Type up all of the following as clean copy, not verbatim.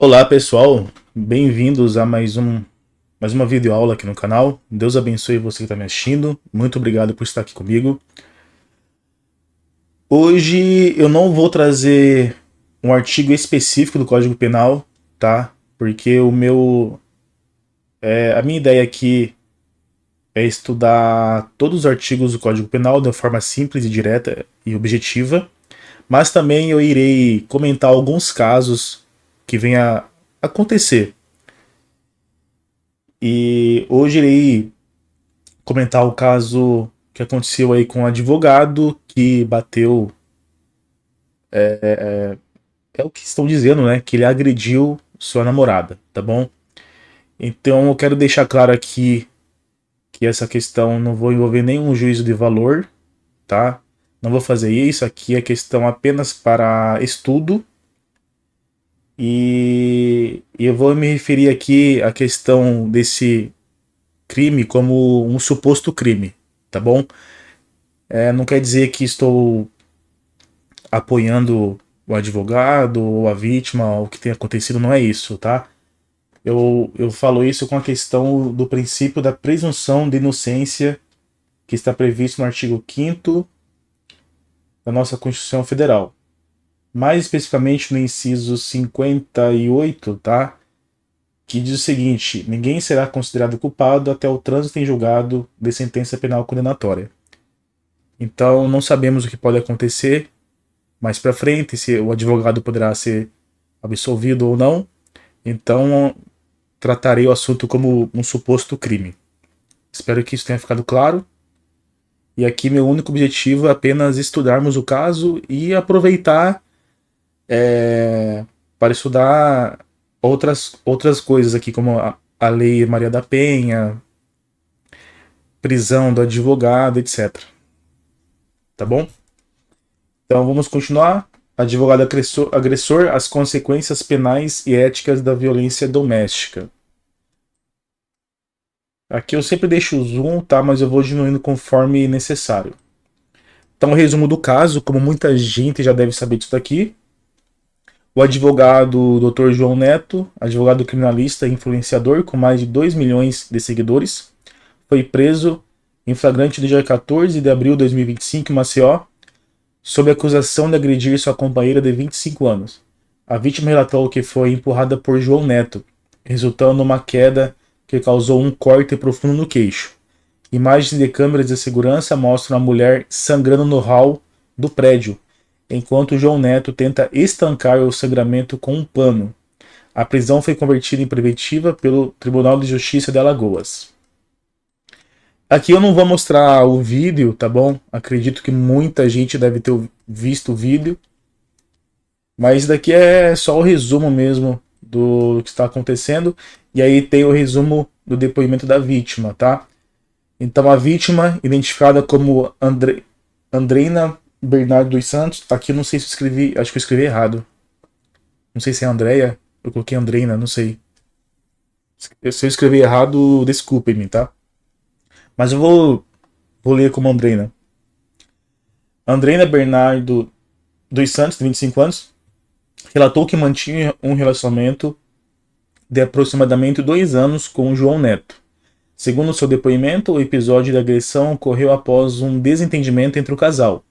Olá pessoal, bem-vindos a mais uma videoaula aqui no canal. Deus abençoe você que está me assistindo. Muito obrigado por estar aqui comigo. Hoje eu não vou trazer um artigo específico do Código Penal, tá? Porque a minha ideia aqui é estudar todos os artigos do Código Penal de forma simples e direta e objetiva, mas também eu irei comentar alguns casos que venha a acontecer. E hoje irei comentar o caso que aconteceu aí com um advogado que bateu. É o que estão dizendo, né? Que ele agrediu sua namorada, tá bom? Então eu quero deixar claro aqui que essa questão não vou envolver nenhum juízo de valor, tá? Não vou fazer isso. Aqui é questão apenas para estudo. E eu vou me referir aqui à questão desse crime como um suposto crime, tá bom? Não quer dizer que estou apoiando o advogado ou a vítima, o que tem acontecido, não é isso, tá? Eu falo isso com a questão do princípio da presunção de inocência que está previsto no artigo 5º da nossa Constituição Federal. Mais especificamente no inciso 58, tá? Que diz o seguinte: ninguém será considerado culpado até o trânsito em julgado de sentença penal condenatória. Então não sabemos o que pode acontecer mais para frente, se o advogado poderá ser absolvido ou não. Então, tratarei o assunto como um suposto crime. Espero que isso tenha ficado claro. E aqui meu único objetivo é apenas estudarmos o caso e aproveitar para estudar outras coisas aqui, como a Lei Maria da Penha, prisão do advogado, etc. Tá bom? Então vamos continuar. Advogado agressor, as consequências penais e éticas da violência doméstica. Aqui eu sempre deixo o zoom, tá? Mas eu vou diminuindo conforme necessário. Então, o resumo do caso, como muita gente já deve saber disso daqui. O advogado Dr. João Neto, advogado criminalista e influenciador com mais de 2 milhões de seguidores, foi preso em flagrante no dia 14 de abril de 2025 em Maceió, sob acusação de agredir sua companheira de 25 anos. A vítima relatou que foi empurrada por João Neto, resultando numa queda que causou um corte profundo no queixo. Imagens de câmeras de segurança mostram a mulher sangrando no hall do prédio, enquanto João Neto tenta estancar o sangramento com um pano. A prisão foi convertida em preventiva pelo Tribunal de Justiça de Alagoas. Aqui eu não vou mostrar o vídeo, tá bom? Acredito que muita gente deve ter visto o vídeo. Mas daqui é só o resumo mesmo do que está acontecendo. E aí tem o resumo do depoimento da vítima, tá? Então a vítima, identificada como Andreina Bernardo dos Santos, aqui eu não sei se eu escrevi, acho que eu escrevi errado. Não sei se é Andréia, eu coloquei Andreina, não sei. Se eu escrevi errado, desculpem-me, tá? Mas vou ler como Andreina. Andreina Bernardo dos Santos, de 25 anos, relatou que mantinha um relacionamento de aproximadamente 2 anos com João Neto. Segundo seu depoimento, o episódio de agressão ocorreu após um desentendimento entre o casal.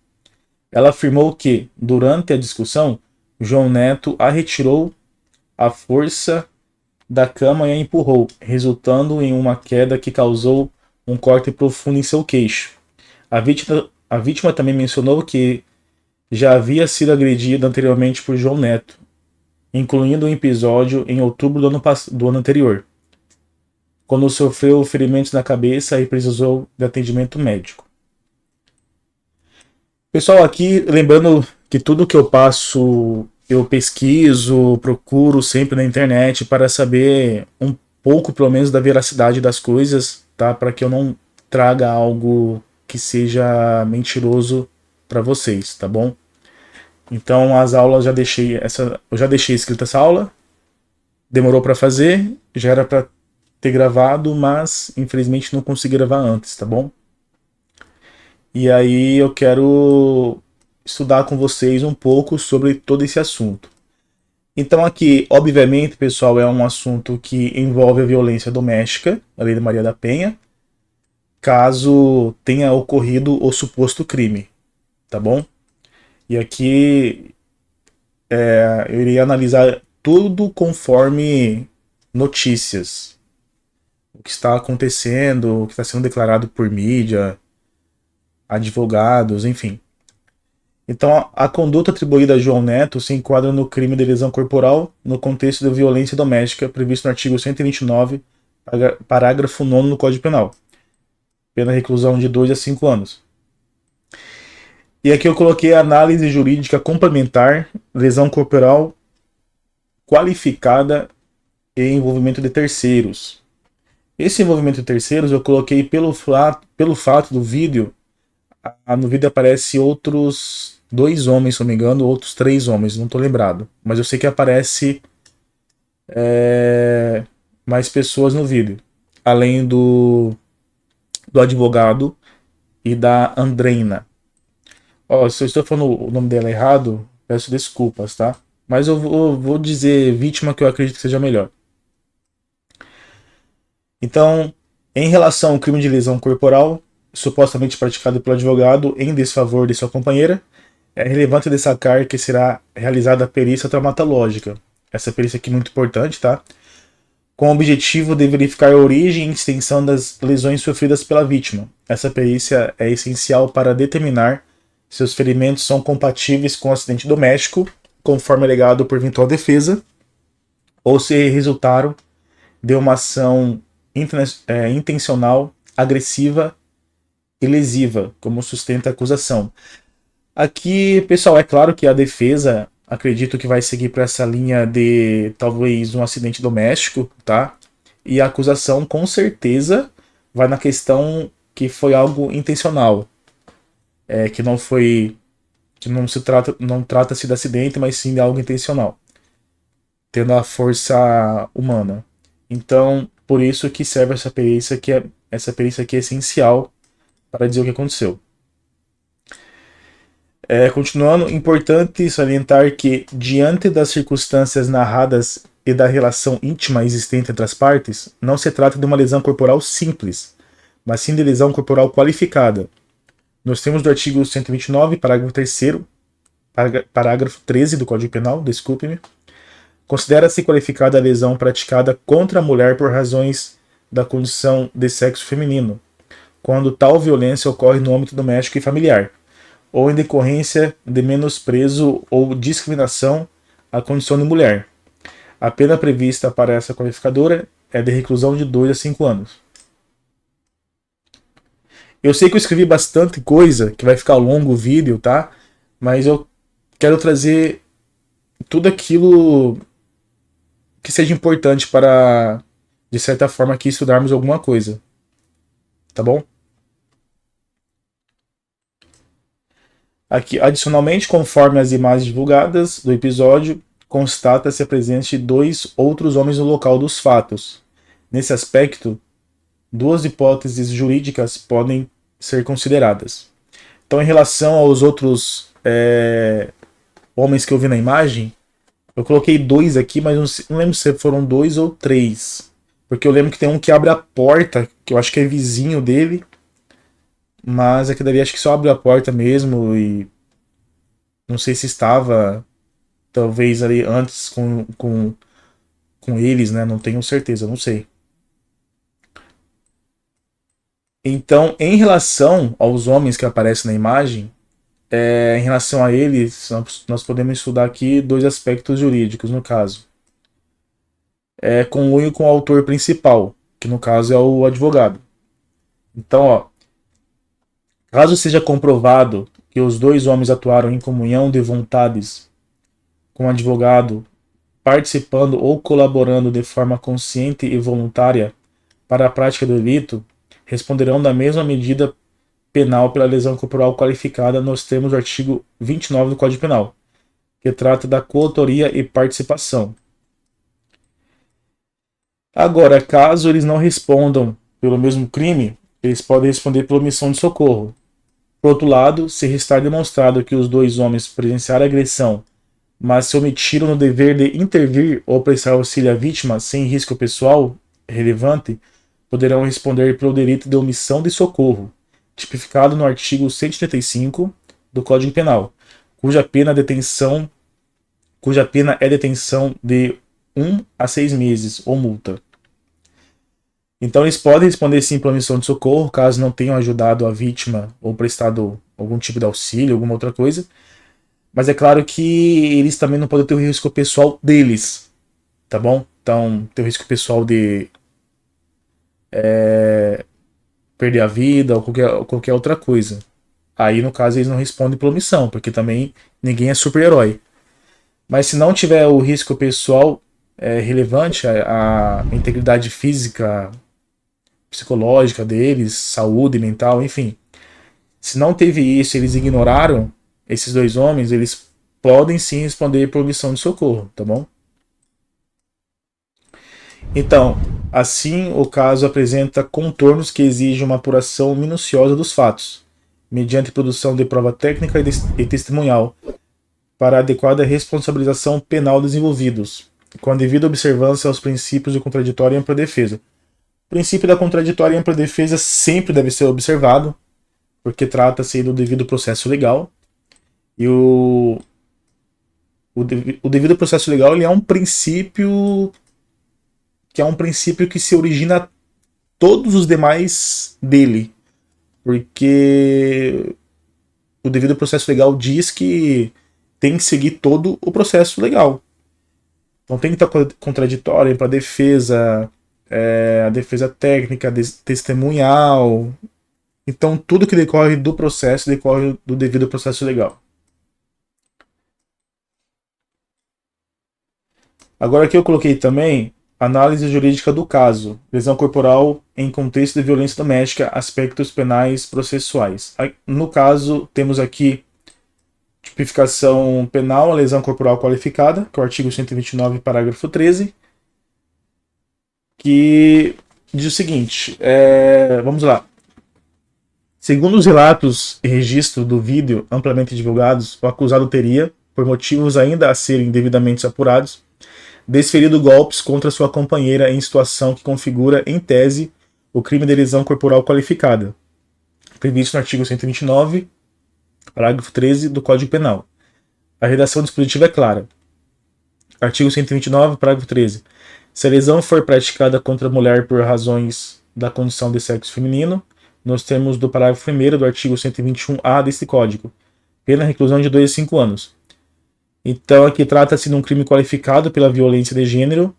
Ela afirmou que, durante a discussão, João Neto a retirou à força da cama e a empurrou, resultando em uma queda que causou um corte profundo em seu queixo. A vítima também mencionou que já havia sido agredida anteriormente por João Neto, incluindo um episódio em outubro do ano anterior, quando sofreu ferimentos na cabeça e precisou de atendimento médico. Pessoal, aqui lembrando que tudo que eu passo eu pesquiso, procuro sempre na internet para saber um pouco, pelo menos, da veracidade das coisas, tá? Para que eu não traga algo que seja mentiroso para vocês, tá bom? Então as aulas eu já deixei escrita essa aula, demorou para fazer, já era para ter gravado, mas infelizmente não consegui gravar antes, tá bom? E aí eu quero estudar com vocês um pouco sobre todo esse assunto. Então aqui, obviamente, pessoal, é um assunto que envolve a violência doméstica, a Lei de Maria da Penha, caso tenha ocorrido o suposto crime, tá bom? E aqui eu irei analisar tudo conforme notícias, o que está acontecendo, o que está sendo declarado por mídia, advogados, enfim. Então, a conduta atribuída a João Neto se enquadra no crime de lesão corporal no contexto da violência doméstica previsto no artigo 129, parágrafo 9 do Código Penal. Pena reclusão de 2 a 5 anos. E aqui eu coloquei a análise jurídica complementar, lesão corporal qualificada e envolvimento de terceiros. Esse envolvimento de terceiros eu coloquei pelo fato do vídeo. No vídeo aparece outros 2 homens, se não me engano, outros 3 homens, não estou lembrado. Mas eu sei que aparece mais pessoas no vídeo. Além do advogado e da Andreina. Se eu estou falando o nome dela errado, peço desculpas, tá? Mas eu vou dizer vítima, que eu acredito que seja melhor. Então, em relação ao crime de lesão corporal, supostamente praticado pelo advogado em desfavor de sua companheira, é relevante destacar que será realizada a perícia traumatológica. Essa perícia aqui é muito importante, tá? Com o objetivo de verificar a origem e extensão das lesões sofridas pela vítima. Essa perícia é essencial para determinar se os ferimentos são compatíveis com o acidente doméstico, conforme alegado por eventual defesa, ou se resultaram de uma ação intencional, agressiva e lesiva, como sustenta a acusação. Aqui, pessoal, é claro que a defesa, acredito que vai seguir para essa linha de talvez um acidente doméstico, tá? E a acusação, com certeza, vai na questão que foi algo intencional, que não foi, que não trata-se de acidente, mas sim de algo intencional, tendo a força humana. Então, por isso que serve essa perícia aqui é essencial para dizer o que aconteceu. Continuando, importante salientar que, diante das circunstâncias narradas e da relação íntima existente entre as partes, não se trata de uma lesão corporal simples, mas sim de lesão corporal qualificada. Nós temos do artigo 129, parágrafo 3º, parágrafo 13 do Código Penal, desculpe-me, considera-se qualificada a lesão praticada contra a mulher por razões da condição de sexo feminino, quando tal violência ocorre no âmbito doméstico e familiar, ou em decorrência de menosprezo ou discriminação à condição de mulher. A pena prevista para essa qualificadora é de reclusão de 2 a 5 anos. Eu sei que eu escrevi bastante coisa, que vai ficar longo o vídeo, tá? Mas eu quero trazer tudo aquilo que seja importante para, de certa forma, aqui estudarmos alguma coisa. Tá bom? Aqui, adicionalmente, conforme as imagens divulgadas do episódio, constata-se a presença de 2 outros homens no local dos fatos. Nesse aspecto, 2 hipóteses jurídicas podem ser consideradas. Então, em relação aos outros homens que eu vi na imagem, eu coloquei 2 aqui, mas não lembro se foram 2 ou 3. Porque eu lembro que tem um que abre a porta, que eu acho que é vizinho dele, mas aqui dali acho que só abriu a porta mesmo e não sei se estava talvez ali antes com eles, né? Não tenho certeza, não sei. Então, em relação aos homens que aparecem na imagem, em relação a eles, nós podemos estudar aqui 2 aspectos jurídicos, no caso. Conluio com o autor principal, que no caso é o advogado. Então, caso seja comprovado que os 2 homens atuaram em comunhão de vontades com o advogado, participando ou colaborando de forma consciente e voluntária para a prática do delito, responderão da mesma medida penal pela lesão corporal qualificada nos termos do artigo 29 do Código Penal, que trata da coautoria e participação. Agora, caso eles não respondam pelo mesmo crime, eles podem responder pela omissão de socorro. Por outro lado, se restar demonstrado que os 2 homens presenciaram a agressão mas se omitiram no dever de intervir ou prestar auxílio à vítima sem risco pessoal relevante, poderão responder pelo delito de omissão de socorro, tipificado no artigo 135 do Código Penal, cuja pena é detenção de 1 a 6 meses ou multa. Então eles podem responder sim pela omissão de socorro, caso não tenham ajudado a vítima ou prestado algum tipo de auxílio, alguma outra coisa. Mas é claro que eles também não podem ter o risco pessoal deles, tá bom? Então, ter o risco pessoal de perder a vida ou qualquer outra coisa. Aí, no caso, eles não respondem por omissão, porque também ninguém é super-herói. Mas se não tiver o risco pessoal relevante, a integridade física, psicológica deles, saúde mental, enfim. Se não teve isso, eles ignoraram esses dois homens, eles podem sim responder por omissão de socorro, tá bom? Então, assim, o caso apresenta contornos que exigem uma apuração minuciosa dos fatos, mediante produção de prova técnica e testemunhal, para a adequada responsabilização penal dos envolvidos, com a devida observância aos princípios do contraditório e ampla defesa. O princípio da contraditória e ampla defesa sempre deve ser observado, porque trata-se do devido processo legal, e o devido processo legal ele é um princípio que se origina todos os demais dele, porque o devido processo legal diz que tem que seguir todo o processo legal. Não tem que estar contraditório para a defesa técnica, testemunhal. Então tudo que decorre do processo decorre do devido processo legal. Agora aqui eu coloquei também análise jurídica do caso, lesão corporal em contexto de violência doméstica, aspectos penais processuais. No caso, temos aqui tipificação penal, a lesão corporal qualificada, que é o artigo 129, parágrafo 13, que diz o seguinte, vamos lá. Segundo os relatos e registro do vídeo amplamente divulgados, o acusado teria, por motivos ainda a serem devidamente apurados, desferido golpes contra sua companheira em situação que configura, em tese, o crime de lesão corporal qualificada, previsto no artigo 129, parágrafo 13 do Código Penal. A redação dispositiva é clara. Artigo 129, parágrafo 13. Se a lesão for praticada contra a mulher por razões da condição de sexo feminino, nos termos do parágrafo 1º do artigo 121-A deste Código, pena reclusão de 2 a 5 anos. Então aqui trata-se de um crime qualificado pela violência de gênero,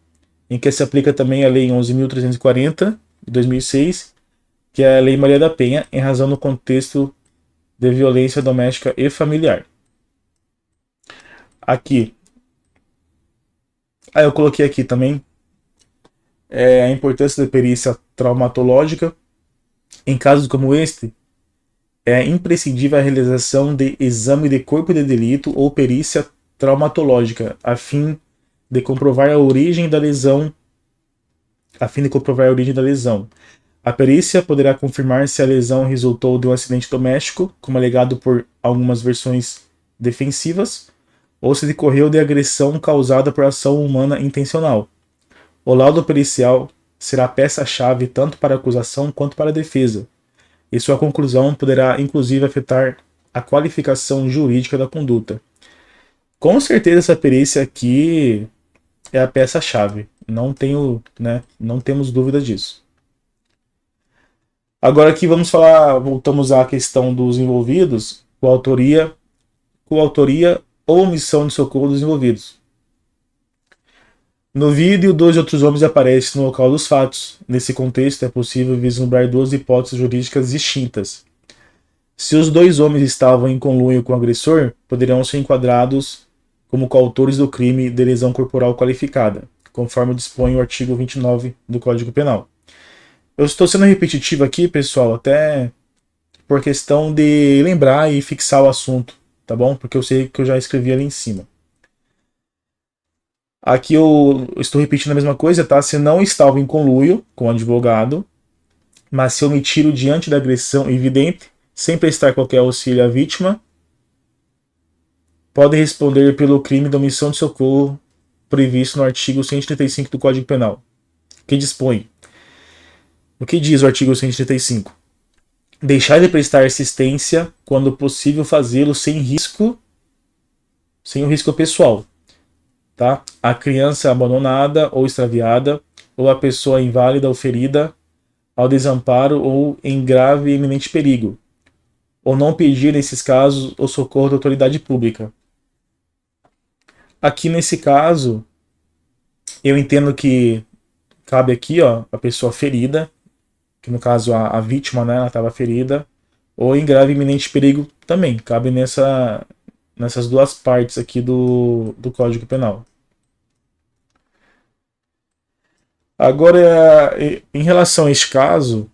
em que se aplica também a Lei 11.340, de 2006, que é a Lei Maria da Penha, em razão do contexto de violência doméstica e familiar. Aqui. Eu coloquei aqui também a importância da perícia traumatológica. Em casos como este, é imprescindível a realização de exame de corpo de delito ou perícia traumatológica, a fim de comprovar a origem da lesão. A perícia poderá confirmar se a lesão resultou de um acidente doméstico, como alegado por algumas versões defensivas, ou se decorreu de agressão causada por ação humana intencional. O laudo pericial será peça-chave tanto para a acusação quanto para a defesa, e sua conclusão poderá inclusive afetar a qualificação jurídica da conduta. Com certeza essa perícia aqui é a peça-chave. Não temos dúvida disso. Agora aqui voltamos à questão dos envolvidos, coautoria ou omissão de socorro dos envolvidos. No vídeo, 2 outros homens aparecem no local dos fatos. Nesse contexto, é possível vislumbrar 2 hipóteses jurídicas distintas. Se os 2 homens estavam em conluio com o agressor, poderão ser enquadrados como coautores do crime de lesão corporal qualificada, conforme dispõe o artigo 29 do Código Penal. Eu estou sendo repetitivo aqui, pessoal, até por questão de lembrar e fixar o assunto, tá bom? Porque eu sei que eu já escrevi ali em cima. Aqui eu estou repetindo a mesma coisa, tá? Se não estava em conluio com o advogado, mas se omitiram diante da agressão evidente, sem prestar qualquer auxílio à vítima, podem responder pelo crime de omissão de socorro previsto no artigo 135 do Código Penal, que dispõe. O que diz o artigo 135? Deixar de prestar assistência quando possível fazê-lo sem o risco pessoal, tá? A criança abandonada ou extraviada, ou a pessoa inválida ou ferida ao desamparo ou em grave e iminente perigo, ou não pedir, nesses casos, o socorro da autoridade pública. Aqui nesse caso, eu entendo que cabe aqui, ó, a pessoa ferida, que no caso a vítima, né, ela estava ferida, ou em grave e iminente perigo também, cabe nessas duas partes aqui do Código Penal. Agora, em relação a este caso,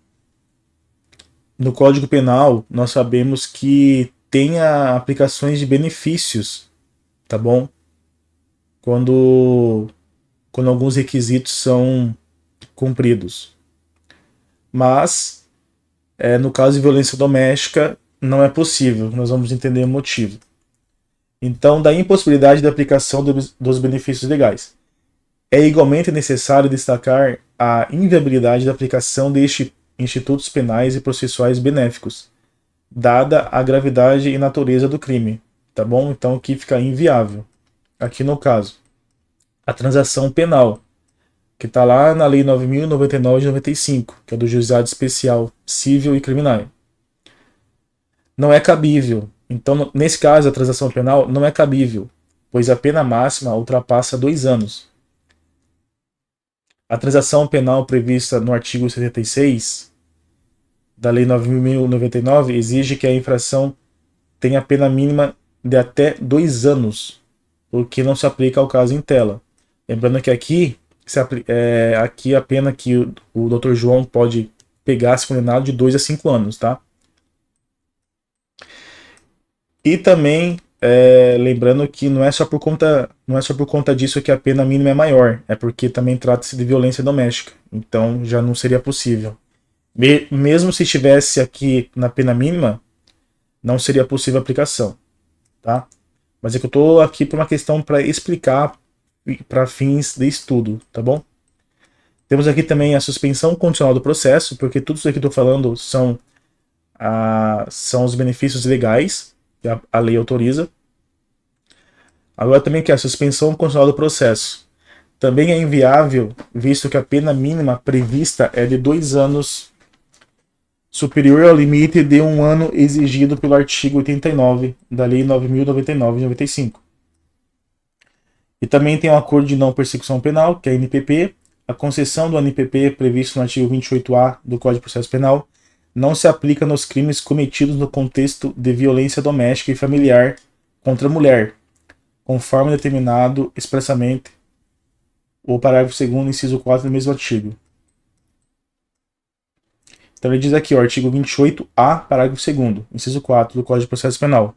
no Código Penal, nós sabemos que tem aplicações de benefícios, tá bom? Quando alguns requisitos são cumpridos. Mas, no caso de violência doméstica, não é possível. Nós vamos entender o motivo. Então, da impossibilidade da aplicação dos benefícios legais. É igualmente necessário destacar a inviabilidade da aplicação de institutos penais e processuais benéficos, dada a gravidade e natureza do crime, tá bom? Então aqui fica inviável. Aqui no caso, a transação penal, que está lá na Lei 9.099 de 95, que é do Juizado Especial Civil e Criminal. Não é cabível. Então, nesse caso, a transação penal não é cabível, pois a pena máxima ultrapassa 2 anos. A transação penal prevista no artigo 76 da Lei 9.099 exige que a infração tenha pena mínima de até 2 anos, porque não se aplica ao caso em tela. Lembrando que aqui a pena que o Dr. João pode pegar se condenado de 2 a 5 anos, tá? E também lembrando que não é só por conta disso que a pena mínima é maior, é porque também trata-se de violência doméstica, então já não seria possível. Mesmo se estivesse aqui na pena mínima, não seria possível a aplicação, tá? Mas é que eu estou aqui por uma questão para explicar para fins de estudo, tá bom? Temos aqui também a suspensão condicional do processo, porque tudo isso aqui que eu estou falando são os benefícios legais que a lei autoriza. Agora também que a suspensão condicional do processo também é inviável, visto que a pena mínima prevista é de 2 anos, superior ao limite de 1 ano exigido pelo artigo 89 da Lei 9.099 de 95. E também tem o acordo de não persecução penal, que é a NPP. A concessão do NPP, previsto no artigo 28A do Código de Processo Penal, não se aplica nos crimes cometidos no contexto de violência doméstica e familiar contra a mulher, conforme determinado expressamente o parágrafo 2º, inciso 4 do mesmo artigo. Então ele diz aqui, o artigo 28A, parágrafo 2º, inciso 4 do Código de Processo Penal.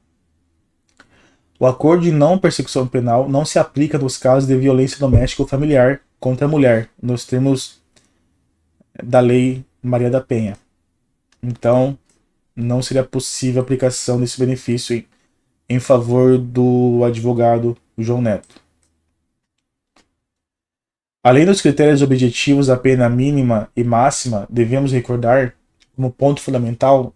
O acordo de não persecução penal não se aplica nos casos de violência doméstica ou familiar contra a mulher, nos termos da Lei Maria da Penha. Então, não seria possível a aplicação desse benefício em favor do advogado João Neto. Além dos critérios objetivos da pena mínima e máxima, devemos recordar, como ponto fundamental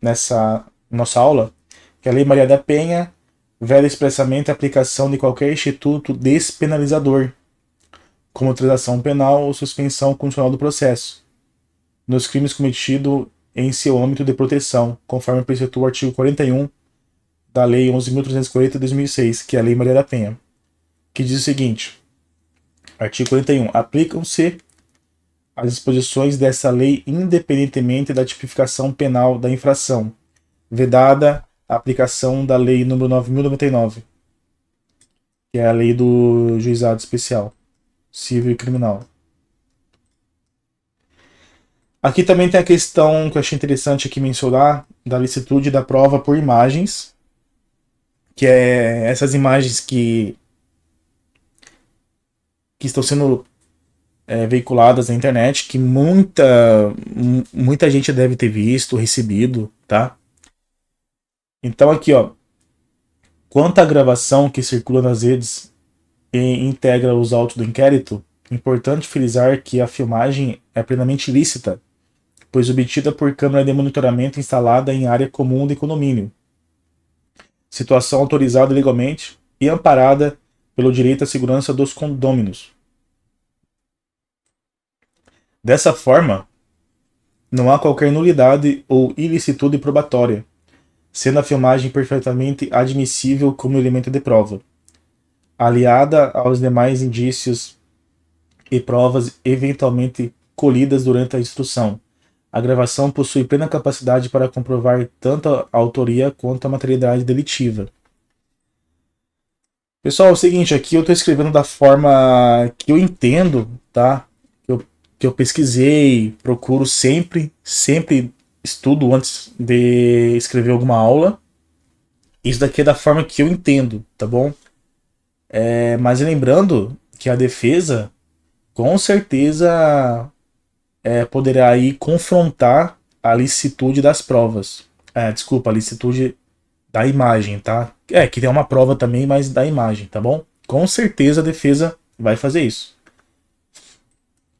nessa nossa aula, que a Lei Maria da Penha veda expressamente a aplicação de qualquer instituto despenalizador, como transação penal ou suspensão condicional do processo, nos crimes cometidos em seu âmbito de proteção, conforme preceitua o artigo 41 da Lei 11.340 de 2006, que é a Lei Maria da Penha, que diz o seguinte: artigo 41. Aplicam-se as disposições dessa lei independentemente da tipificação penal da infração, vedada a aplicação da Lei nº 9.099, que é a lei do Juizado Especial Civil e Criminal. Aqui também tem a questão que eu achei interessante aqui mencionar, da licitude da prova por imagens, que é essas imagens que estão sendo veiculadas na internet, que muita gente deve ter visto, recebido, tá? Então aqui, ó, Quanto à gravação que circula nas redes e integra os autos do inquérito, é importante frisar que a filmagem é plenamente lícita, pois obtida por câmera de monitoramento instalada em área comum de condomínio, situação autorizada legalmente e amparada pelo direito à segurança dos condôminos. Dessa forma, não há qualquer nulidade ou ilicitude probatória, sendo a filmagem perfeitamente admissível como elemento de prova, aliada aos demais indícios e provas eventualmente colhidas durante a instrução. A gravação possui plena capacidade para comprovar tanto a autoria quanto a materialidade delitiva. Pessoal, é o seguinte, aqui eu estou escrevendo da forma que eu entendo, tá? Que eu pesquisei, procuro sempre estudo antes de escrever alguma aula. Isso daqui é da forma que eu entendo, tá bom? Mas lembrando que a defesa, com certeza, poderá aí confrontar a licitude das provas. Desculpa, a licitude da imagem, tá? Que tem uma prova também, mas da imagem, tá bom? Com certeza a defesa vai fazer isso.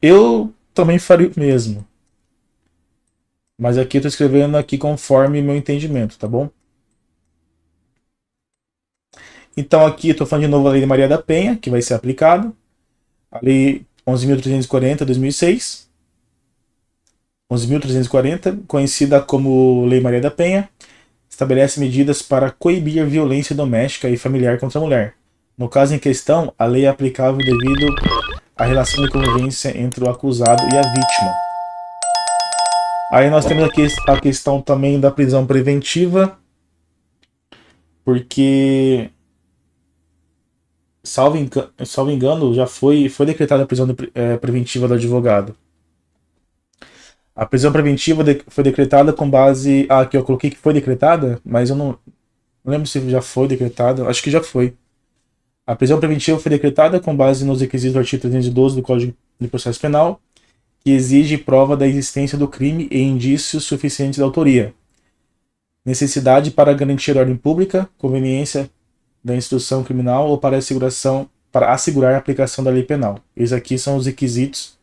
Eu também faria o mesmo. Mas aqui eu tô escrevendo aqui conforme meu entendimento, tá bom? Então aqui eu tô falando de novo a Lei de Maria da Penha, que vai ser aplicada. A Lei 11.340, 2006. 11.340, conhecida como Lei Maria da Penha, estabelece medidas para coibir a violência doméstica e familiar contra a mulher. No caso em questão, a lei é aplicável devido à relação de convivência entre o acusado e a vítima. Aí nós temos aqui a questão também da prisão preventiva, porque, salvo engano, já foi decretada a prisão preventiva do advogado. A prisão preventiva foi decretada com base. Aqui eu coloquei que foi decretada, mas eu não lembro se já foi decretada. Acho que já foi. A prisão preventiva foi decretada com base nos requisitos do artigo 312 do Código de Processo Penal, que exige prova da existência do crime e indícios suficientes da autoria. Necessidade para garantir a ordem pública, conveniência da instrução criminal ou para assegurar a aplicação da lei penal. Esses aqui são os requisitos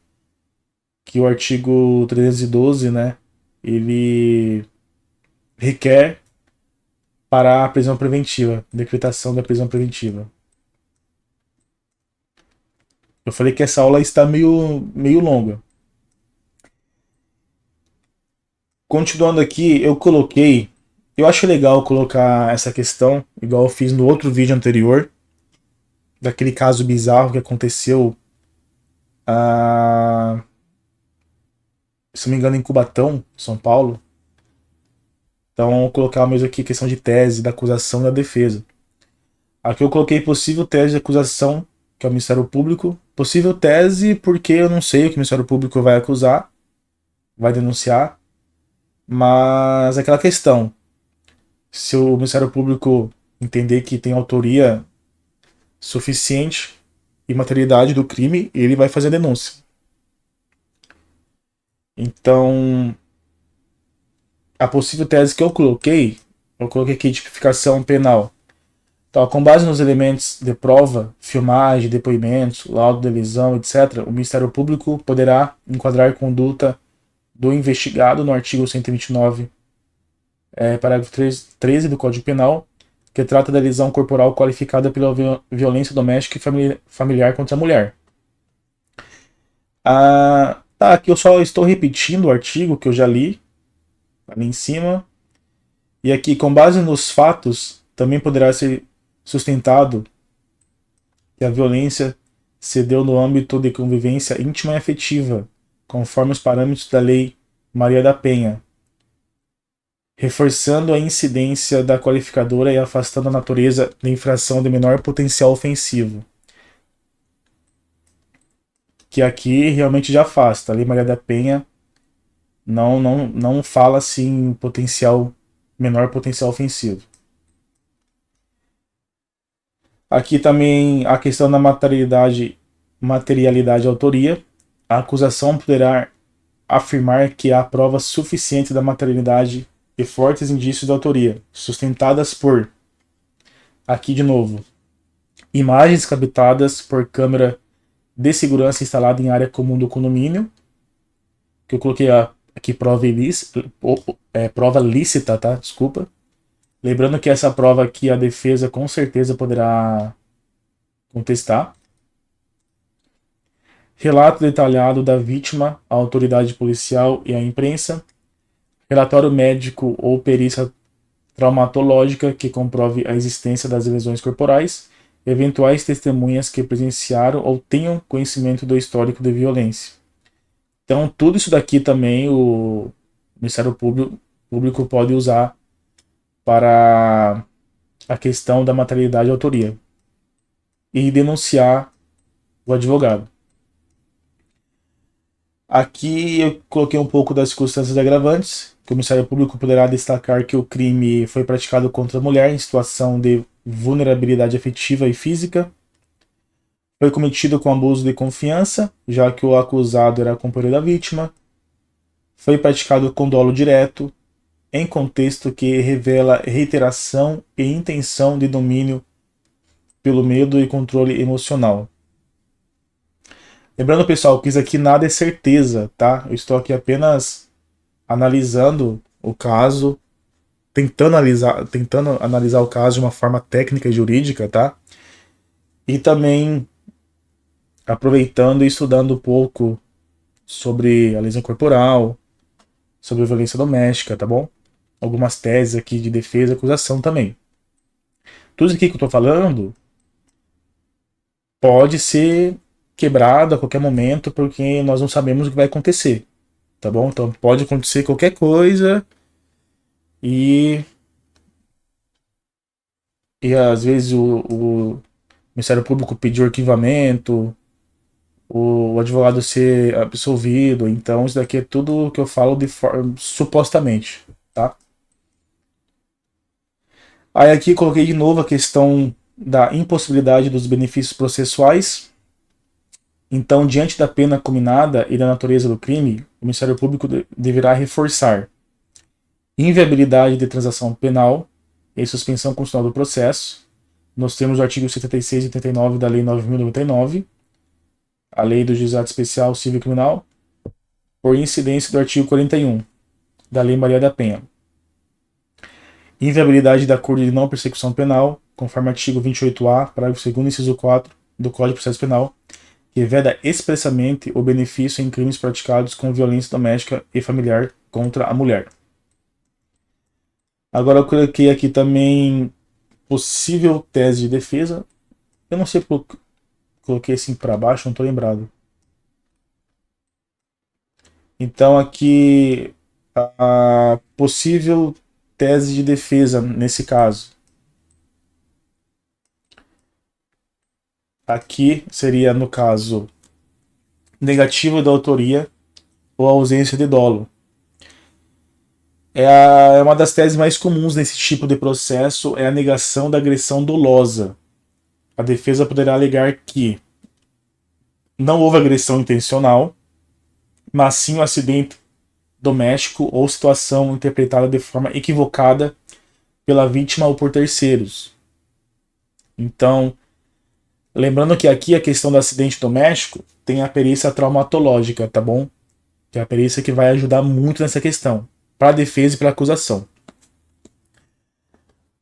que o artigo 312, né, ele requer para a prisão preventiva, decretação da prisão preventiva. Eu falei que essa aula está meio longa. Continuando aqui, eu acho legal colocar essa questão, igual eu fiz no outro vídeo anterior, daquele caso bizarro que aconteceu, se não me engano, em Cubatão, São Paulo. Então, eu vou colocar mesmo aqui questão de tese, da acusação e da defesa. Aqui eu coloquei possível tese de acusação, que é o Ministério Público. Possível tese porque eu não sei o que o Ministério Público vai acusar, vai denunciar. Mas aquela questão, se o Ministério Público entender que tem autoria suficiente e materialidade do crime, ele vai fazer a denúncia. Então, a possível tese que eu coloquei aqui tipificação penal. Então, com base nos elementos de prova, filmagem, depoimentos, laudo de lesão, etc., o Ministério Público poderá enquadrar conduta do investigado no artigo 129, parágrafo 13 do Código Penal, que trata da lesão corporal qualificada pela violência doméstica e familiar contra a mulher. Aqui eu só estou repetindo o artigo que eu já li, ali em cima. E aqui, com base nos fatos, também poderá ser sustentado que a violência se deu no âmbito de convivência íntima e afetiva, conforme os parâmetros da Lei Maria da Penha, reforçando a incidência da qualificadora e afastando a natureza da infração de menor potencial ofensivo. Que aqui realmente já afasta. A Lei Maria da Penha não fala assim menor potencial ofensivo. Aqui também a questão da materialidade e autoria. A acusação poderá afirmar que há prova suficiente da materialidade e fortes indícios de autoria, sustentadas por Aqui de novo, imagens captadas por câmera de segurança instalada em área comum do condomínio, que eu coloquei aqui prova lícita, tá? Desculpa. Lembrando que essa prova aqui a defesa com certeza poderá contestar. Relato detalhado da vítima à autoridade policial e à imprensa. Relatório médico ou perícia traumatológica que comprove a existência das lesões corporais. Eventuais testemunhas que presenciaram ou tenham conhecimento do histórico de violência. Então, tudo isso daqui também o Ministério Público pode usar para a questão da materialidade e autoria e denunciar o advogado. Aqui eu coloquei um pouco das circunstâncias agravantes, que o Ministério Público poderá destacar que o crime foi praticado contra a mulher em situação de vulnerabilidade afetiva e física, foi cometido com abuso de confiança, já que o acusado era companheiro da vítima, foi praticado com dolo direto, em contexto que revela reiteração e intenção de domínio pelo medo e controle emocional. Lembrando, pessoal, que isso aqui nada é certeza, tá? Eu estou aqui apenas analisando o caso, tentando analisar o caso de uma forma técnica e jurídica, tá? E também aproveitando e estudando um pouco sobre a lesão corporal, sobre a violência doméstica, tá bom? Algumas teses aqui de defesa e acusação também. Tudo isso aqui que eu tô falando pode ser quebrado a qualquer momento, porque nós não sabemos o que vai acontecer, tá bom? Então pode acontecer qualquer coisa e às vezes o Ministério Público pedir arquivamento, o advogado ser absolvido. Então isso daqui é tudo que eu falo de supostamente, tá? Aí aqui coloquei de novo a questão da impossibilidade dos benefícios processuais. Então, diante da pena combinada e da natureza do crime, o Ministério Público deverá reforçar inviabilidade de transação penal e suspensão constitucional do processo, nos termos do artigo 76 e 89 da Lei 9.099, a Lei do Juizado Especial Civil e Criminal, por incidência do artigo 41 da Lei Maria da Penha. Inviabilidade da acordo de não persecução penal, conforme artigo 28A, parágrafo 2º, inciso 4 do Código de Processo Penal, que veda expressamente o benefício em crimes praticados com violência doméstica e familiar contra a mulher. Agora eu coloquei aqui também possível tese de defesa. Eu não sei porque coloquei assim para baixo, não estou lembrado. Então aqui a possível tese de defesa nesse caso. Aqui seria, no caso, negativa da autoria ou ausência de dolo. É uma das teses mais comuns nesse tipo de processo, é a negação da agressão dolosa. A defesa poderá alegar que não houve agressão intencional, mas sim um acidente doméstico ou situação interpretada de forma equivocada pela vítima ou por terceiros. Então, lembrando que aqui a questão do acidente doméstico tem a perícia traumatológica, tá bom? Que é a perícia que vai ajudar muito nessa questão, para a defesa e para a acusação.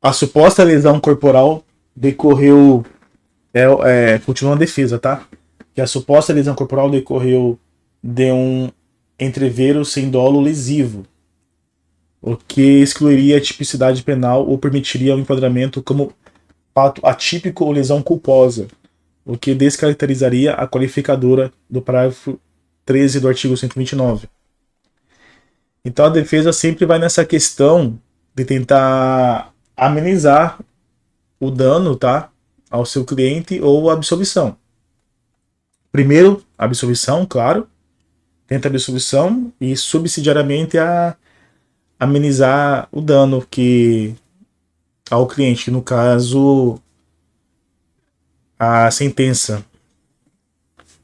A suposta lesão corporal decorreu. Continua a defesa, tá? Que a suposta lesão corporal decorreu de um entrevero sem dolo lesivo, o que excluiria a tipicidade penal ou permitiria o enquadramento como fato atípico ou lesão culposa, o que descaracterizaria a qualificadora do parágrafo 13 do artigo 129. Então a defesa sempre vai nessa questão de tentar amenizar o dano, tá, ao seu cliente ou a absolvição. Primeiro, a absolvição, claro, tenta a absolvição e subsidiariamente a amenizar o dano que ao cliente, que no caso a sentença,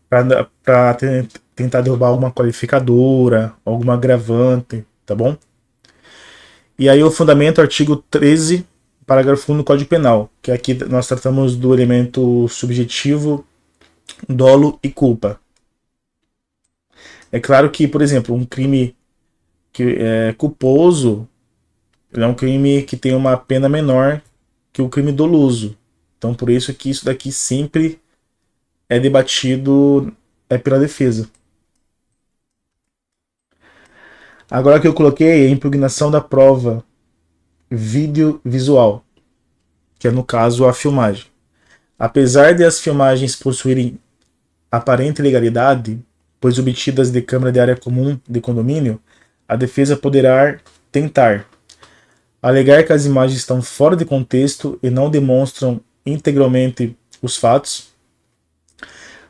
para tentar derrubar alguma qualificadora, alguma agravante, tá bom? E aí o fundamento, artigo 13, parágrafo 1 do Código Penal, que aqui nós tratamos do elemento subjetivo, dolo e culpa. É claro que, por exemplo, um crime que é culposo é um crime que tem uma pena menor que o crime doloso. Então, por isso que isso daqui sempre é debatido pela defesa. Agora que eu coloquei a impugnação da prova vídeo-visual, que é no caso a filmagem. Apesar de as filmagens possuírem aparente legalidade, pois obtidas de câmera de área comum de condomínio, a defesa poderá tentar alegar que as imagens estão fora de contexto e não demonstram integralmente os fatos,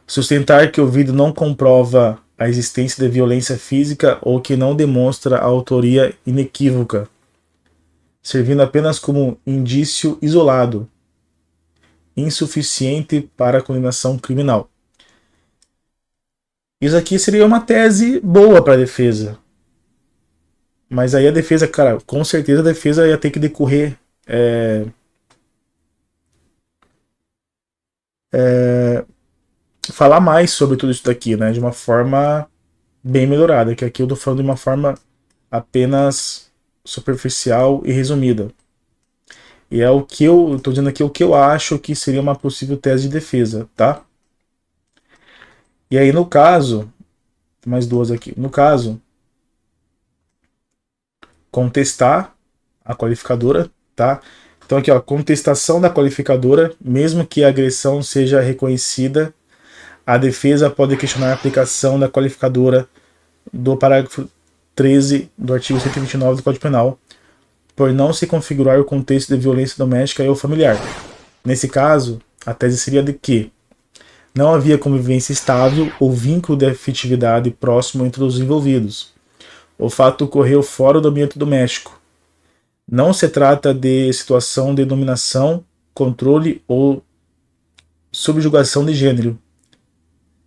sustentar que o vídeo não comprova a existência de violência física ou que não demonstra a autoria inequívoca, servindo apenas como indício isolado, insuficiente para a condenação criminal. Isso aqui seria uma tese boa para a defesa. Mas aí a defesa, cara, com certeza a defesa ia ter que decorrer falar mais sobre tudo isso daqui, né? De uma forma bem melhorada, que aqui eu tô falando de uma forma apenas superficial e resumida. E é o que eu tô dizendo aqui, o que eu acho que seria uma possível tese de defesa, tá? E aí no caso, mais duas aqui. No caso, contestar a qualificadora, tá? Então aqui, ó, contestação da qualificadora, mesmo que a agressão seja reconhecida, a defesa pode questionar a aplicação da qualificadora do parágrafo 13 do artigo 129 do Código Penal, por não se configurar o contexto de violência doméstica ou familiar. Nesse caso, a tese seria de que não havia convivência estável ou vínculo de afetividade próximo entre os envolvidos. O fato ocorreu fora do ambiente doméstico. Não se trata de situação de dominação, controle ou subjugação de gênero.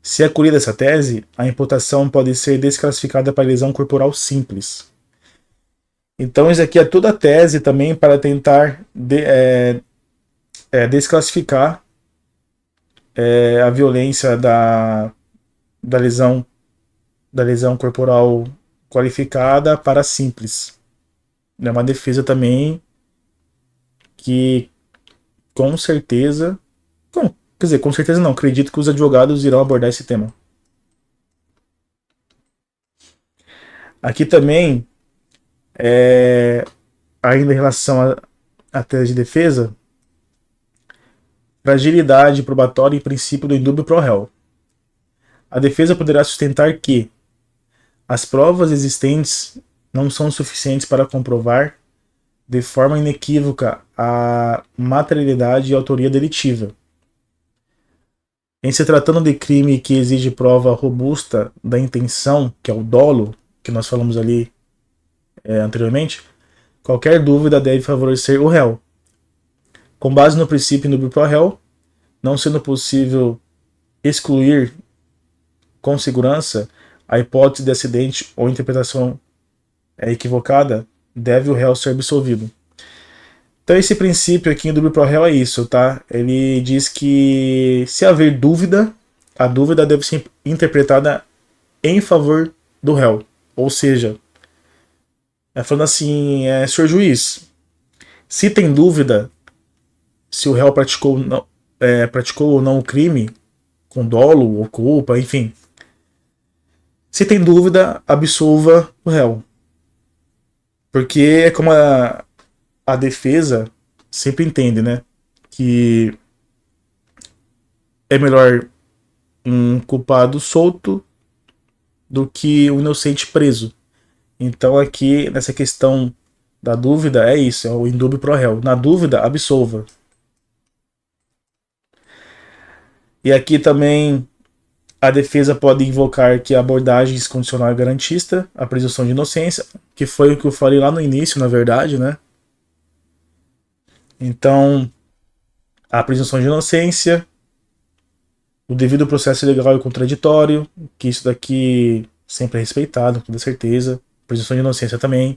Se acolhida essa tese, a imputação pode ser desclassificada para lesão corporal simples. Então, isso aqui é toda a tese também para tentar desclassificar a violência da lesão corporal qualificada para simples. É uma defesa também que com certeza, quer dizer, com certeza não, acredito que os advogados irão abordar esse tema. Aqui também, ainda em relação à tese de defesa, fragilidade probatória e princípio do indúbio pro réu. A defesa poderá sustentar que as provas existentes não são suficientes para comprovar de forma inequívoca a materialidade e autoria delitiva. Em se tratando de crime que exige prova robusta da intenção, que é o dolo, que nós falamos ali anteriormente, qualquer dúvida deve favorecer o réu. Com base no princípio indúbio pro réu, não sendo possível excluir com segurança a hipótese de acidente ou interpretação equivocada, deve o réu ser absolvido. Então esse princípio aqui em indúbio pro réu é isso, tá? Ele diz que se haver dúvida, a dúvida deve ser interpretada em favor do réu. Ou seja, falando assim, senhor juiz, se tem dúvida se o réu praticou ou não o crime, com dolo ou culpa, enfim. Se tem dúvida, absolva o réu. Porque é como a defesa sempre entende, né? Que é melhor um culpado solto do que um inocente preso. Então aqui, nessa questão da dúvida, é isso, é o indúbio pro réu. Na dúvida, absolva. E aqui também a defesa pode invocar que a abordagem condicional é garantista, a presunção de inocência, que foi o que eu falei lá no início, na verdade, né? Então, a presunção de inocência, o devido processo legal e contraditório, que isso daqui sempre é respeitado, com toda certeza, presunção de inocência também,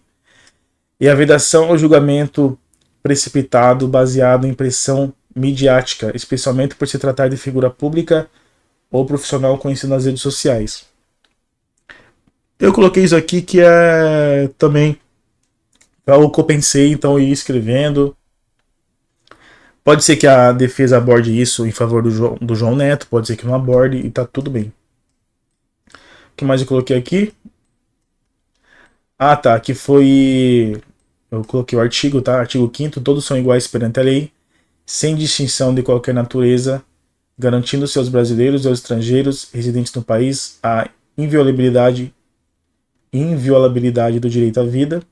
e a vedação ao julgamento precipitado baseado em pressão midiática, especialmente por se tratar de figura pública ou profissional conhecido nas redes sociais. Eu coloquei isso aqui que é também algo que eu pensei, então eu ia escrevendo. Pode ser que a defesa aborde isso em favor do João Neto, pode ser que não aborde e tá tudo bem. O que mais eu coloquei aqui? Ah, tá, que foi... Eu coloquei o artigo, tá? Artigo 5º, todos são iguais perante a lei, sem distinção de qualquer natureza, garantindo-se aos brasileiros e aos estrangeiros residentes no país a inviolabilidade do direito à vida,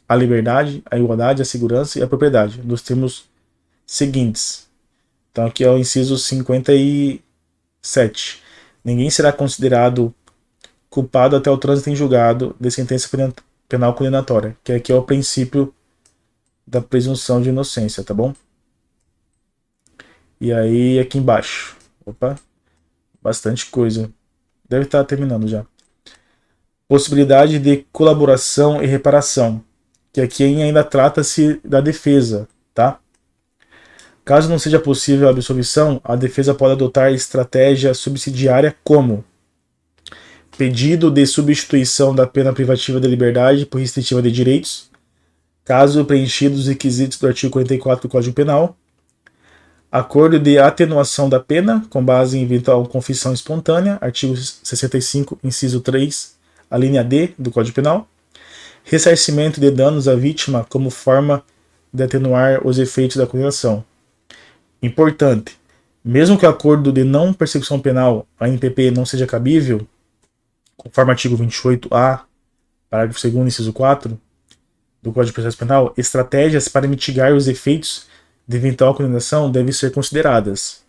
à liberdade, à igualdade, à segurança e à propriedade, nos termos seguintes. Então aqui é o inciso 57. Ninguém será considerado culpado até o trânsito em julgado de sentença penal condenatória, que aqui é o princípio da presunção de inocência, tá bom? E aí aqui embaixo, opa, bastante coisa. Deve estar terminando já. Possibilidade de colaboração e reparação, que aqui ainda trata-se da defesa, tá? Caso não seja possível a absolvição, a defesa pode adotar estratégia subsidiária como pedido de substituição da pena privativa de liberdade por restritiva de direitos, caso preenchidos os requisitos do artigo 44 do Código Penal, acordo de atenuação da pena com base em eventual confissão espontânea, artigo 65, inciso 3, a linha D do Código Penal, ressarcimento de danos à vítima como forma de atenuar os efeitos da condenação. Importante, mesmo que o acordo de não persecução penal, a NPP, não seja cabível, conforme artigo 28A, parágrafo 2º, inciso 4 do Código de Processo Penal, estratégias para mitigar os efeitos de eventual condenação devem ser consideradas.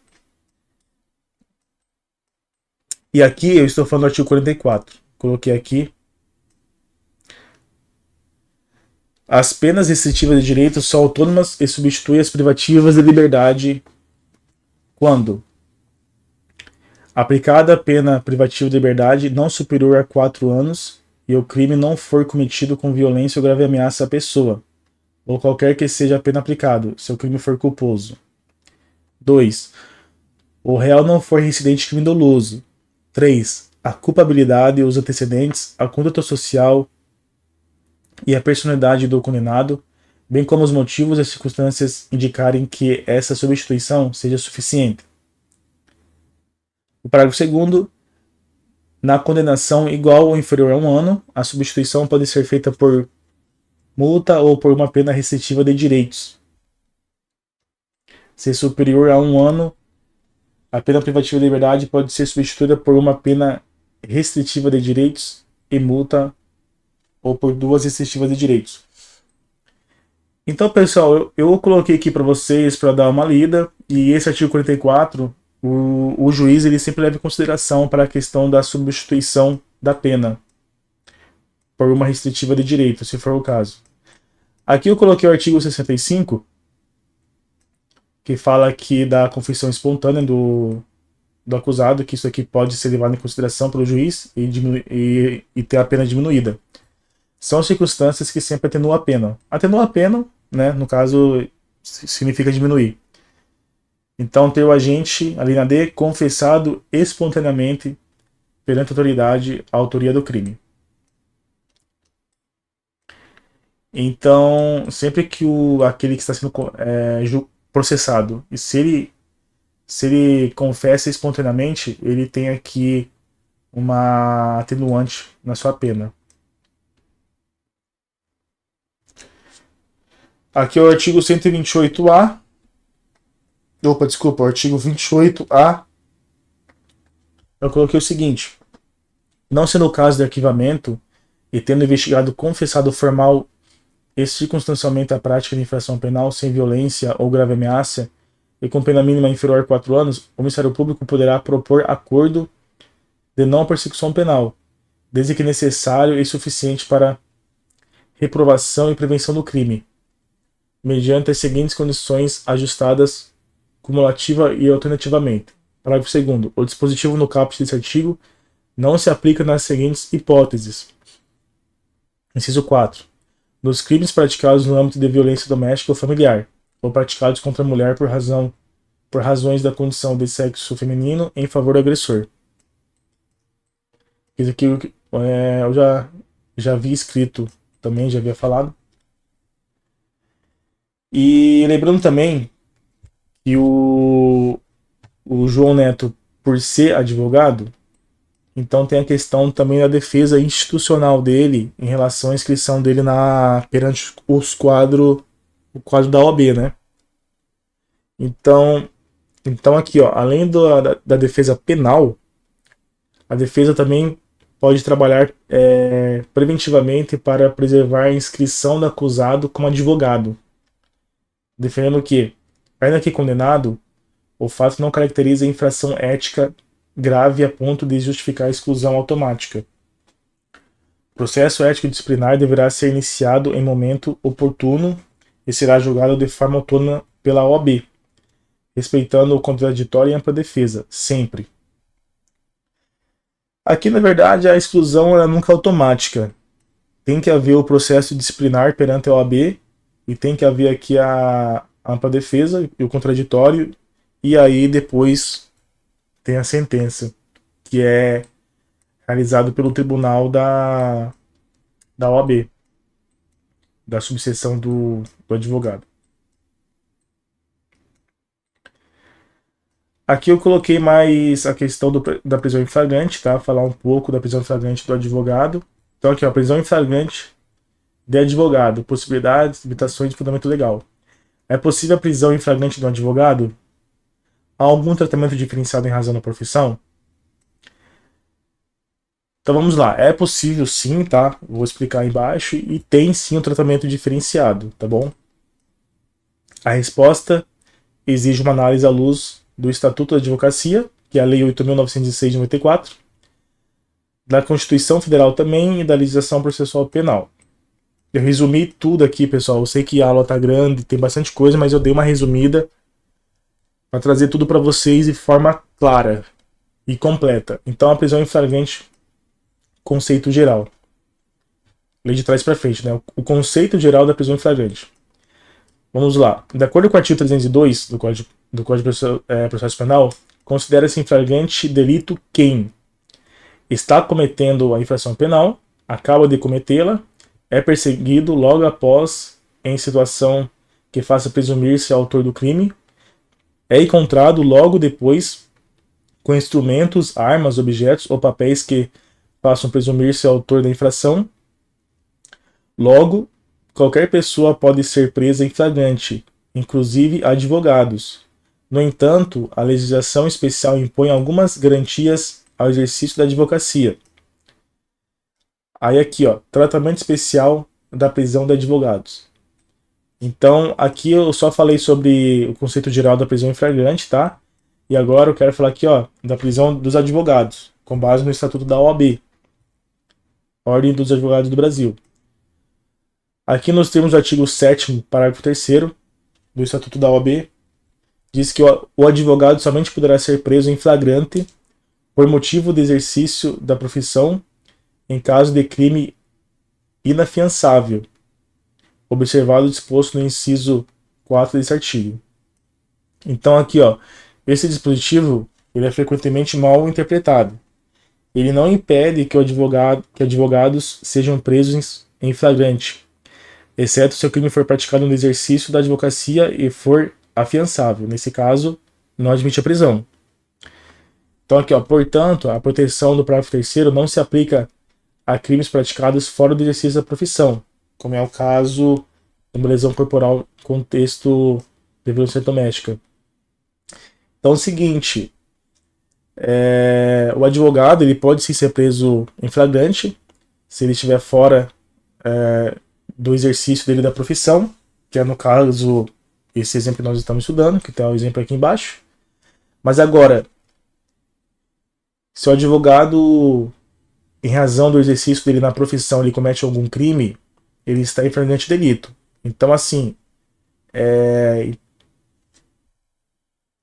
E aqui eu estou falando do artigo 44. Coloquei aqui. As penas restritivas de direitos são autônomas e substituem as privativas de liberdade quando aplicada a pena privativa de liberdade não superior a 4 anos e o crime não for cometido com violência ou grave ameaça à pessoa, ou qualquer que seja a pena aplicado, se o crime for culposo. 2. O réu não for reincidente crime doloso. 3. A culpabilidade, os antecedentes, a conduta social e a personalidade do condenado, bem como os motivos e as circunstâncias indicarem que essa substituição seja suficiente. O parágrafo 2º, na condenação igual ou inferior a 1 ano, a substituição pode ser feita por multa ou por uma pena restritiva de direitos. Se superior a 1 ano, a pena privativa de liberdade pode ser substituída por uma pena restritiva de direitos e multa ou por 2 restritivas de direitos. Então, pessoal, eu coloquei aqui para vocês para dar uma lida, e esse artigo 44, o juiz ele sempre leva em consideração para a questão da substituição da pena por uma restritiva de direito, se for o caso. Aqui eu coloquei o artigo 65, que fala aqui da confissão espontânea do acusado, que isso aqui pode ser levado em consideração pelo juiz e ter a pena diminuída. São circunstâncias que sempre atenuam a pena. Atenua a pena, né, no caso, significa diminuir. Então, ter o agente, a linha D, confessado espontaneamente perante a autoridade a autoria do crime. Então, sempre que aquele que está sendo processado, e se ele confessa espontaneamente, ele tem aqui uma atenuante na sua pena. Aqui é o artigo 128A. Opa, desculpa, o artigo 28A. Eu coloquei o seguinte: não sendo o caso de arquivamento e tendo investigado confessado formal e circunstancialmente a prática de infração penal sem violência ou grave ameaça e com pena mínima inferior a 4 anos, o Ministério Público poderá propor acordo de não persecução penal, desde que necessário e suficiente para reprovação e prevenção do crime, mediante as seguintes condições ajustadas cumulativa e alternativamente. Parágrafo 2º. O dispositivo no caput desse artigo não se aplica nas seguintes hipóteses. Inciso 4. nos crimes praticados no âmbito de violência doméstica ou familiar, ou praticados contra a mulher por razões da condição de sexo feminino em favor do agressor. Isso aqui eu já vi escrito também, já havia falado. E lembrando também que o João Neto, por ser advogado, então tem a questão também da defesa institucional dele em relação à inscrição dele perante o quadro da OAB, né? Então aqui, ó, além da defesa penal, a defesa também pode trabalhar preventivamente para preservar a inscrição do acusado como advogado, defendendo que, ainda que condenado, o fato não caracteriza infração ética grave a ponto de justificar a exclusão automática. O processo ético disciplinar deverá ser iniciado em momento oportuno e será julgado de forma autônoma pela OAB, respeitando o contraditório e ampla defesa, sempre. Aqui, na verdade, a exclusão ela nunca é automática. Tem que haver o processo disciplinar perante a OAB e tem que haver aqui a ampla defesa e o contraditório, e aí depois tem a sentença, que é realizado pelo tribunal da OAB, da subseção do advogado. Aqui eu coloquei mais a questão da prisão em flagrante, tá? Falar um pouco da prisão em flagrante do advogado. Então aqui, ó, prisão em flagrante de advogado, possibilidades, limitações de fundamento legal. É possível a prisão em flagrante do advogado? Há algum tratamento diferenciado em razão da profissão? Então vamos lá, é possível sim, tá? Vou explicar aí embaixo, e tem sim um tratamento diferenciado, tá bom? A resposta exige uma análise à luz do Estatuto da Advocacia, que é a Lei 8.906 de 94, da Constituição Federal também e da legislação processual penal. Eu resumi tudo aqui, pessoal. Eu sei que a aula tá grande, tem bastante coisa, mas eu dei uma resumida para trazer tudo para vocês de forma clara e completa. Então, a prisão em flagrante, conceito geral. Lei de trás para frente, né? O conceito geral da prisão em flagrante. Vamos lá. De acordo com o artigo 302 do Código Processo Penal, considera-se em flagrante delito quem está cometendo a infração penal, acaba de cometê-la, é perseguido logo após em situação que faça presumir-se autor do crime, é encontrado logo depois com instrumentos, armas, objetos ou papéis que façam presumir-se autor da infração. Logo, qualquer pessoa pode ser presa em flagrante, inclusive advogados. No entanto, a legislação especial impõe algumas garantias ao exercício da advocacia. Aí aqui, ó, tratamento especial da prisão de advogados. Então, aqui eu só falei sobre o conceito geral da prisão em flagrante, tá? E agora eu quero falar aqui, ó, da prisão dos advogados, com base no Estatuto da OAB, Ordem dos Advogados do Brasil. Aqui nós temos o artigo 7º, parágrafo 3º do Estatuto da OAB, diz que o advogado somente poderá ser preso em flagrante por motivo de exercício da profissão em caso de crime inafiançável, observado o disposto no inciso 4 desse artigo. Então aqui, ó, esse dispositivo ele é frequentemente mal interpretado. Ele não impede que advogados sejam presos em flagrante, exceto se o crime for praticado no exercício da advocacia e for afiançável. Nesse caso, não admite a prisão. Então aqui, ó, portanto, a proteção do parágrafo 3º não se aplica a crimes praticados fora do exercício da profissão, como é o caso de uma lesão corporal contexto de violência doméstica. Então é o seguinte, o advogado ele pode sim ser preso em flagrante se ele estiver fora do exercício dele da profissão, que é no caso esse exemplo que nós estamos estudando, que está o exemplo aqui embaixo. Mas agora, se o advogado, em razão do exercício dele na profissão, ele comete algum crime, ele está em flagrante delito. Então, assim,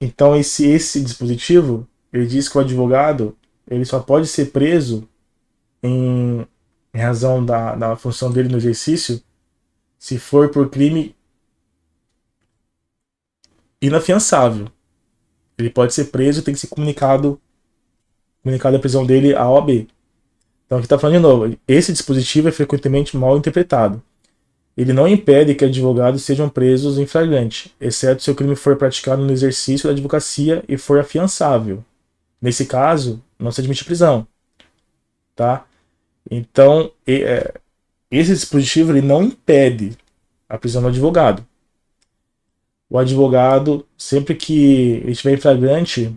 então esse dispositivo, ele diz que o advogado, ele só pode ser preso em razão da função dele no exercício se for por crime inafiançável. Ele pode ser preso e tem que ser comunicado a prisão dele à OAB. Então aqui está falando de novo, esse dispositivo é frequentemente mal interpretado. Ele não impede que advogados sejam presos em flagrante, exceto se o crime for praticado no exercício da advocacia e for afiançável. Nesse caso, não se admite prisão. Tá? Então, esse dispositivo ele não impede a prisão do advogado. O advogado, sempre que ele estiver em flagrante,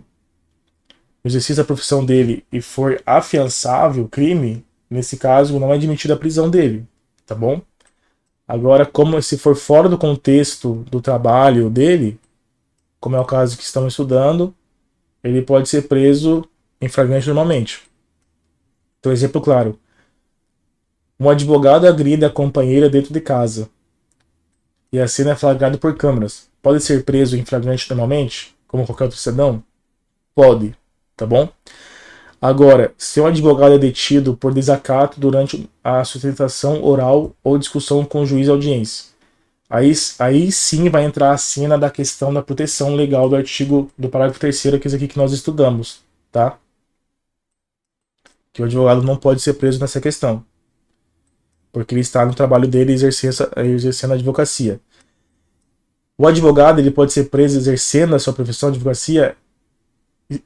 no exercício da profissão dele e for afiançável o crime, nesse caso não é admitida a prisão dele, tá bom? Agora, como se for fora do contexto do trabalho dele, como é o caso que estamos estudando, ele pode ser preso em flagrante normalmente. Então, exemplo claro. Um advogado agride a companheira dentro de casa e a cena é flagrada por câmeras. Pode ser preso em flagrante normalmente, como qualquer outro cidadão? Pode, tá bom? Agora, se um advogado é detido por desacato durante a sustentação oral ou discussão com o juiz e audiência, aí sim vai entrar a cena da questão da proteção legal do artigo do parágrafo 3º, que é esse aqui que nós estudamos, tá? Que o advogado não pode ser preso nessa questão, porque ele está no trabalho dele exercendo a advocacia. O advogado ele pode ser preso exercendo a sua profissão de advocacia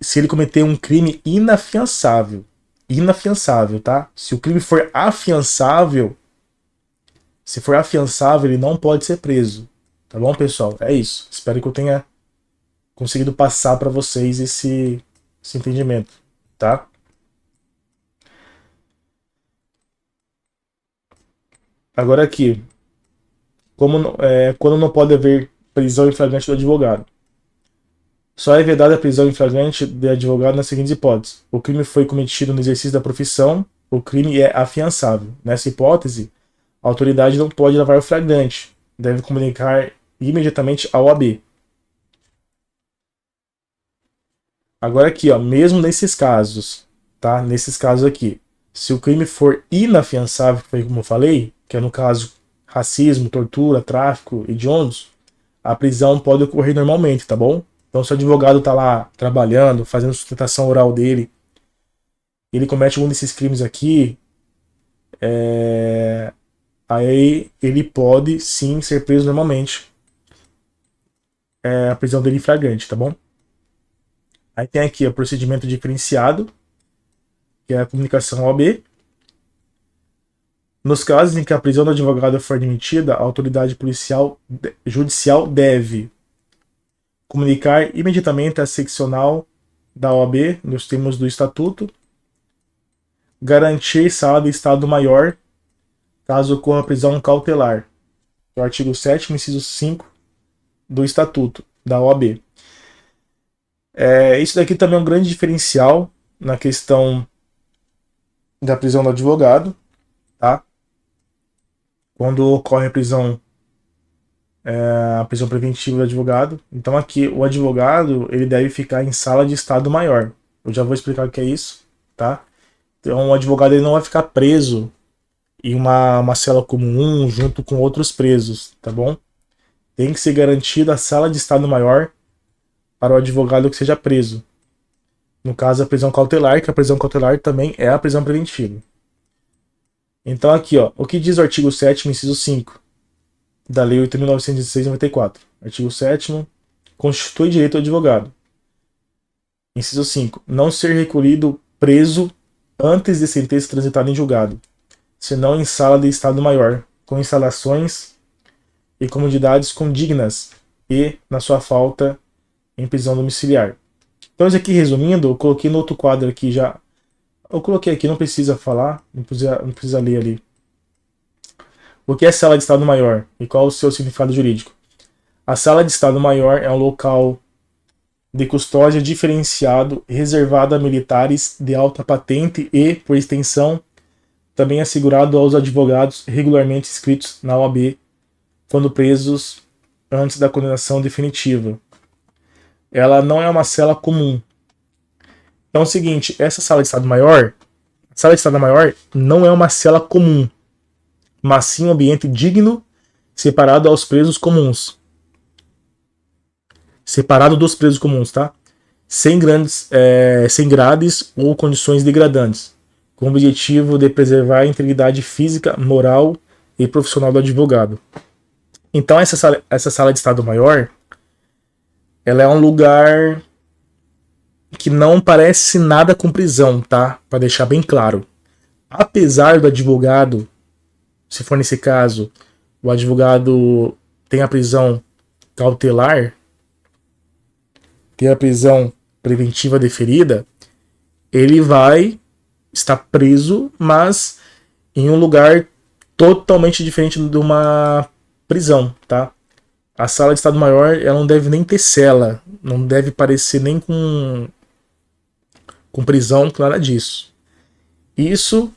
se ele cometer um crime inafiançável. Inafiançável, tá? Se o crime for afiançável, ele não pode ser preso. Tá bom, pessoal? É isso. Espero que eu tenha conseguido passar para vocês esse entendimento, tá? Agora aqui, quando não pode haver prisão em flagrante do advogado. Só é vedada a prisão em flagrante de advogado nas seguintes hipóteses. O crime foi cometido no exercício da profissão, o crime é afiançável. Nessa hipótese, a autoridade não pode levar o flagrante, deve comunicar imediatamente ao OAB. Agora aqui, ó, mesmo nesses casos, tá? Nesses casos aqui, se o crime for inafiançável, como eu falei, que é no caso racismo, tortura, tráfico hediondos, a prisão pode ocorrer normalmente, tá bom? Então, se o advogado está lá trabalhando, fazendo sustentação oral dele, ele comete um desses crimes aqui, aí ele pode sim ser preso normalmente. A prisão dele em flagrante, tá bom? Aí tem aqui o procedimento diferenciado, que é a comunicação OAB. Nos casos em que a prisão do advogado for admitida, a autoridade judicial deve comunicar imediatamente à seccional da OAB, nos termos do Estatuto, garantir sala de Estado Maior, caso ocorra prisão cautelar. É o artigo 7º, inciso 5 do Estatuto da OAB. Isso daqui também é um grande diferencial na questão da prisão do advogado, tá? Quando ocorre a prisão preventiva do advogado. Então aqui o advogado ele deve ficar em sala de Estado Maior. Eu já vou explicar o que é isso, tá? Então o advogado ele não vai ficar preso em uma cela comum junto com outros presos, tá bom? Tem que ser garantida a sala de Estado Maior para o advogado que seja preso. No caso, a prisão cautelar, que a prisão cautelar também é a prisão preventiva. Então aqui, ó, o que diz o artigo 7º, inciso 5 da Lei 8.916/94? Artigo 7º, constitui direito ao advogado. Inciso 5. Não ser recolhido preso antes de sentença transitada em julgado, senão em sala de Estado Maior, com instalações e comodidades condignas e, na sua falta, em prisão domiciliar. Então, isso aqui, resumindo, eu coloquei no outro quadro aqui já. Eu coloquei aqui, não precisa falar, não precisa ler ali. O que é sala de Estado Maior e qual o seu significado jurídico? A sala de Estado Maior é um local de custódia diferenciado reservado a militares de alta patente e, por extensão, também assegurado aos advogados regularmente inscritos na OAB quando presos antes da condenação definitiva. Ela não é uma cela comum. Então é o seguinte, essa sala de Estado Maior, não é uma cela comum, mas sim um ambiente digno separado aos presos comuns. Separado dos presos comuns, tá? Sem grades ou condições degradantes, com o objetivo de preservar a integridade física, moral e profissional do advogado. Então essa sala de Estado-Maior, ela é um lugar que não parece nada com prisão, tá? Para deixar bem claro. Apesar do advogado, se for nesse caso, o advogado tem a prisão cautelar, tem a prisão preventiva deferida, ele vai estar preso, mas em um lugar totalmente diferente de uma prisão, tá? A sala de Estado-Maior, ela não deve nem ter cela, não deve parecer nem com prisão, nada disso. Isso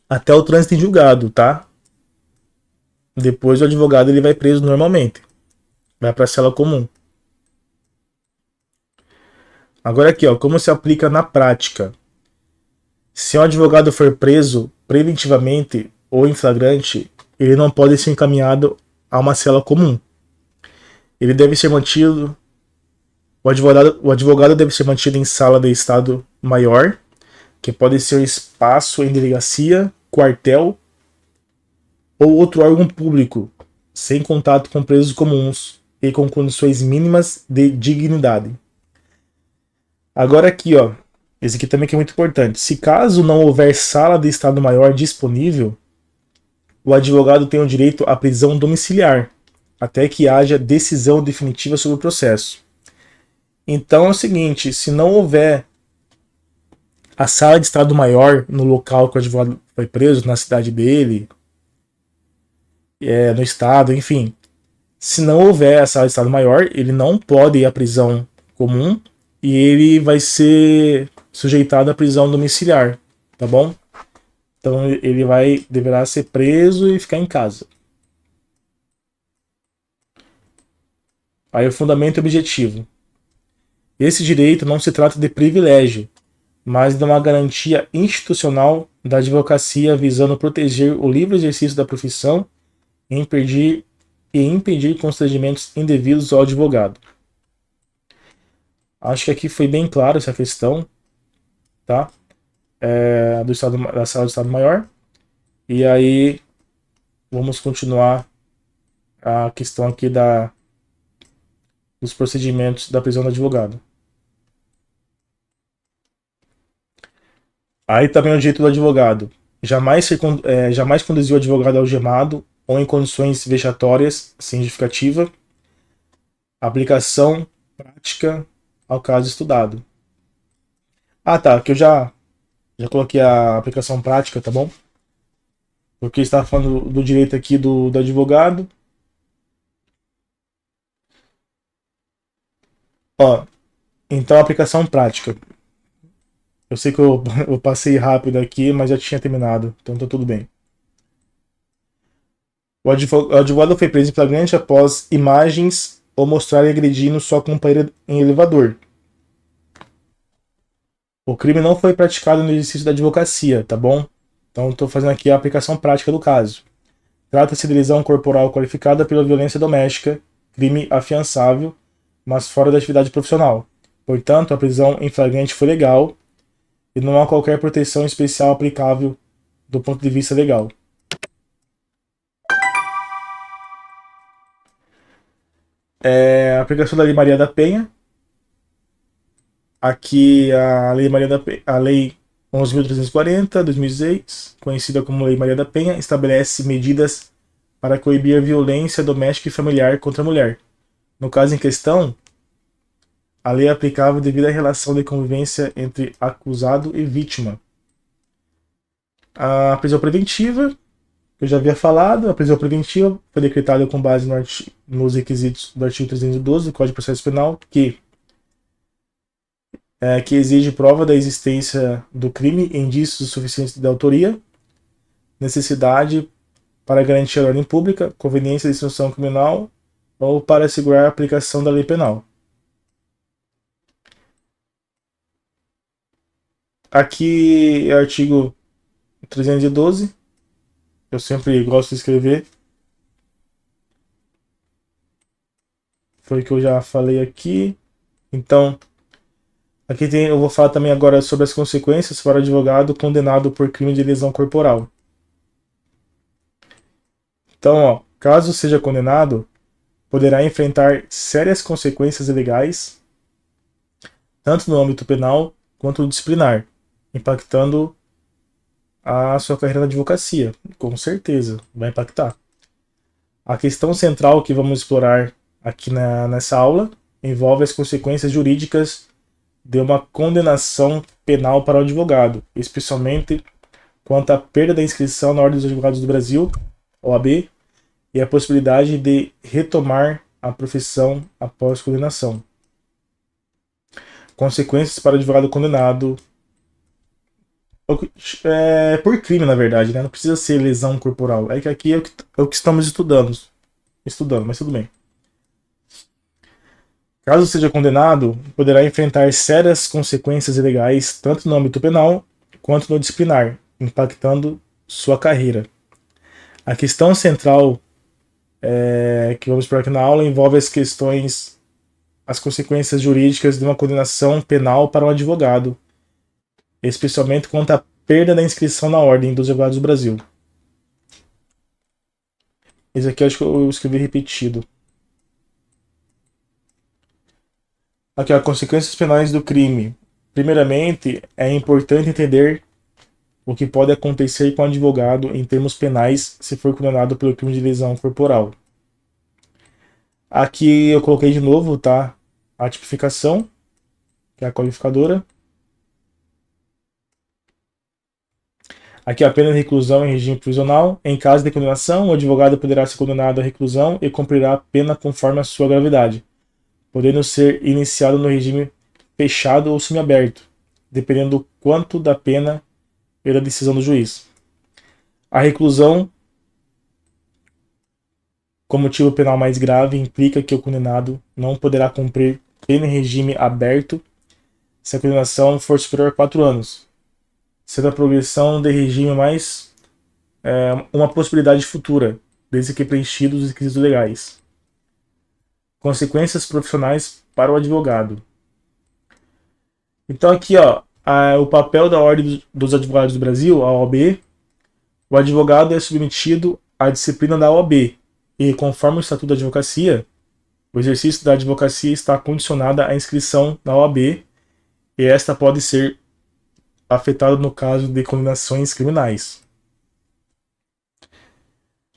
até o trânsito em julgado, tá? Depois o advogado ele vai preso normalmente, vai para a cela comum. Agora aqui, ó, como se aplica na prática? Se um advogado for preso preventivamente ou em flagrante, ele não pode ser encaminhado a uma cela comum. Ele deve ser mantido. O advogado deve ser mantido em sala de Estado Maior, que pode ser espaço em delegacia, quartel ou outro órgão público, sem contato com presos comuns e com condições mínimas de dignidade. Agora aqui, ó, esse aqui também que é muito importante. Se caso não houver sala de Estado Maior disponível, o advogado tem o direito à prisão domiciliar, até que haja decisão definitiva sobre o processo. Então é o seguinte, se não houver a sala de Estado Maior no local que o advogado foi preso, na cidade dele, no estado, enfim, se não houver a sala de Estado Maior, ele não pode ir à prisão comum e ele vai ser sujeitado à prisão domiciliar, tá bom? Então ele deverá ser preso e ficar em casa. Aí o fundamento e objetivo. Esse direito não se trata de privilégio, mas de uma garantia institucional da advocacia visando proteger o livre exercício da profissão e impedir constrangimentos indevidos ao advogado. Acho que aqui foi bem claro essa questão, tá? Da sala do Estado Maior. E aí vamos continuar a questão aqui dos procedimentos da prisão do advogado. Aí também o direito do advogado. Jamais conduzir o advogado algemado ou em condições vexatórias, sem justificativa. Aplicação prática ao caso estudado. Ah, tá, que eu já coloquei a aplicação prática, tá bom? Porque está falando do direito aqui do advogado. Ó, então a aplicação prática. Eu sei que eu passei rápido aqui, mas já tinha terminado, então tá tudo bem. O advogado foi preso em flagrante após imagens o mostrarem agredindo sua companheira em elevador. O crime não foi praticado no exercício da advocacia, tá bom? Então estou fazendo aqui a aplicação prática do caso. Trata-se de lesão corporal qualificada pela violência doméstica, crime afiançável, mas fora da atividade profissional. Portanto, a prisão em flagrante foi legal e não há qualquer proteção especial aplicável do ponto de vista legal. A aplicação da Lei Maria da Penha. Aqui a Lei Maria da Penha, a Lei 11.340, 2006, conhecida como Lei Maria da Penha, estabelece medidas para coibir a violência doméstica e familiar contra a mulher. No caso em questão, a lei é aplicável devido à relação de convivência entre acusado e vítima. A prisão preventiva, que eu já havia falado, a prisão preventiva foi decretada com base nos requisitos do artigo 312 do Código de Processo Penal, que exige prova da existência do crime, indícios suficientes de autoria, necessidade para garantir a ordem pública, conveniência de instrução criminal ou para assegurar a aplicação da lei penal. Aqui é o artigo 312. Eu sempre gosto de escrever. foi o que eu já falei aqui. Então, aqui eu vou falar também agora sobre as consequências para o advogado condenado por crime de lesão corporal. Então, ó, caso seja condenado, poderá enfrentar sérias consequências legais, tanto no âmbito penal quanto no disciplinar, impactando a sua carreira na advocacia. Com certeza, vai impactar. A questão central que vamos explorar aqui nessa aula envolve as consequências jurídicas de uma condenação penal para o advogado, especialmente quanto à perda da inscrição na Ordem dos Advogados do Brasil, OAB, e a possibilidade de retomar a profissão após condenação. Consequências para o advogado condenado por crime, na verdade, né? Não precisa ser lesão corporal. É que aqui é o que estamos estudando, mas tudo bem. Caso seja condenado, poderá enfrentar sérias consequências legais tanto no âmbito penal quanto no disciplinar, impactando sua carreira. A questão central que vamos explorar aqui na aula envolve as consequências jurídicas de uma condenação penal para um advogado, especialmente quanto à perda da inscrição na Ordem dos Advogados do Brasil. Esse aqui eu acho que eu escrevi repetido. Aqui, ó, consequências penais do crime. Primeiramente, é importante entender o que pode acontecer com o advogado em termos penais se for condenado pelo crime de lesão corporal. Aqui eu coloquei de novo, tá? A tipificação, que é a qualificadora. Aqui a pena de reclusão em regime prisional. Em caso de condenação, o advogado poderá ser condenado à reclusão e cumprirá a pena conforme a sua gravidade, podendo ser iniciado no regime fechado ou semiaberto, dependendo do quanto da pena e da decisão do juiz. A reclusão, como motivo penal mais grave, implica que o condenado não poderá cumprir pena em regime aberto se a condenação for superior a 4 anos, sendo a progressão de regime mais uma possibilidade futura, desde que preenchidos os requisitos legais. Consequências profissionais para o advogado. Então aqui, ó, o papel da Ordem dos Advogados do Brasil, a OAB. O advogado é submetido à disciplina da OAB e, conforme o Estatuto da Advocacia, o exercício da advocacia está condicionado à inscrição na OAB e esta pode ser afetada no caso de condenações criminais.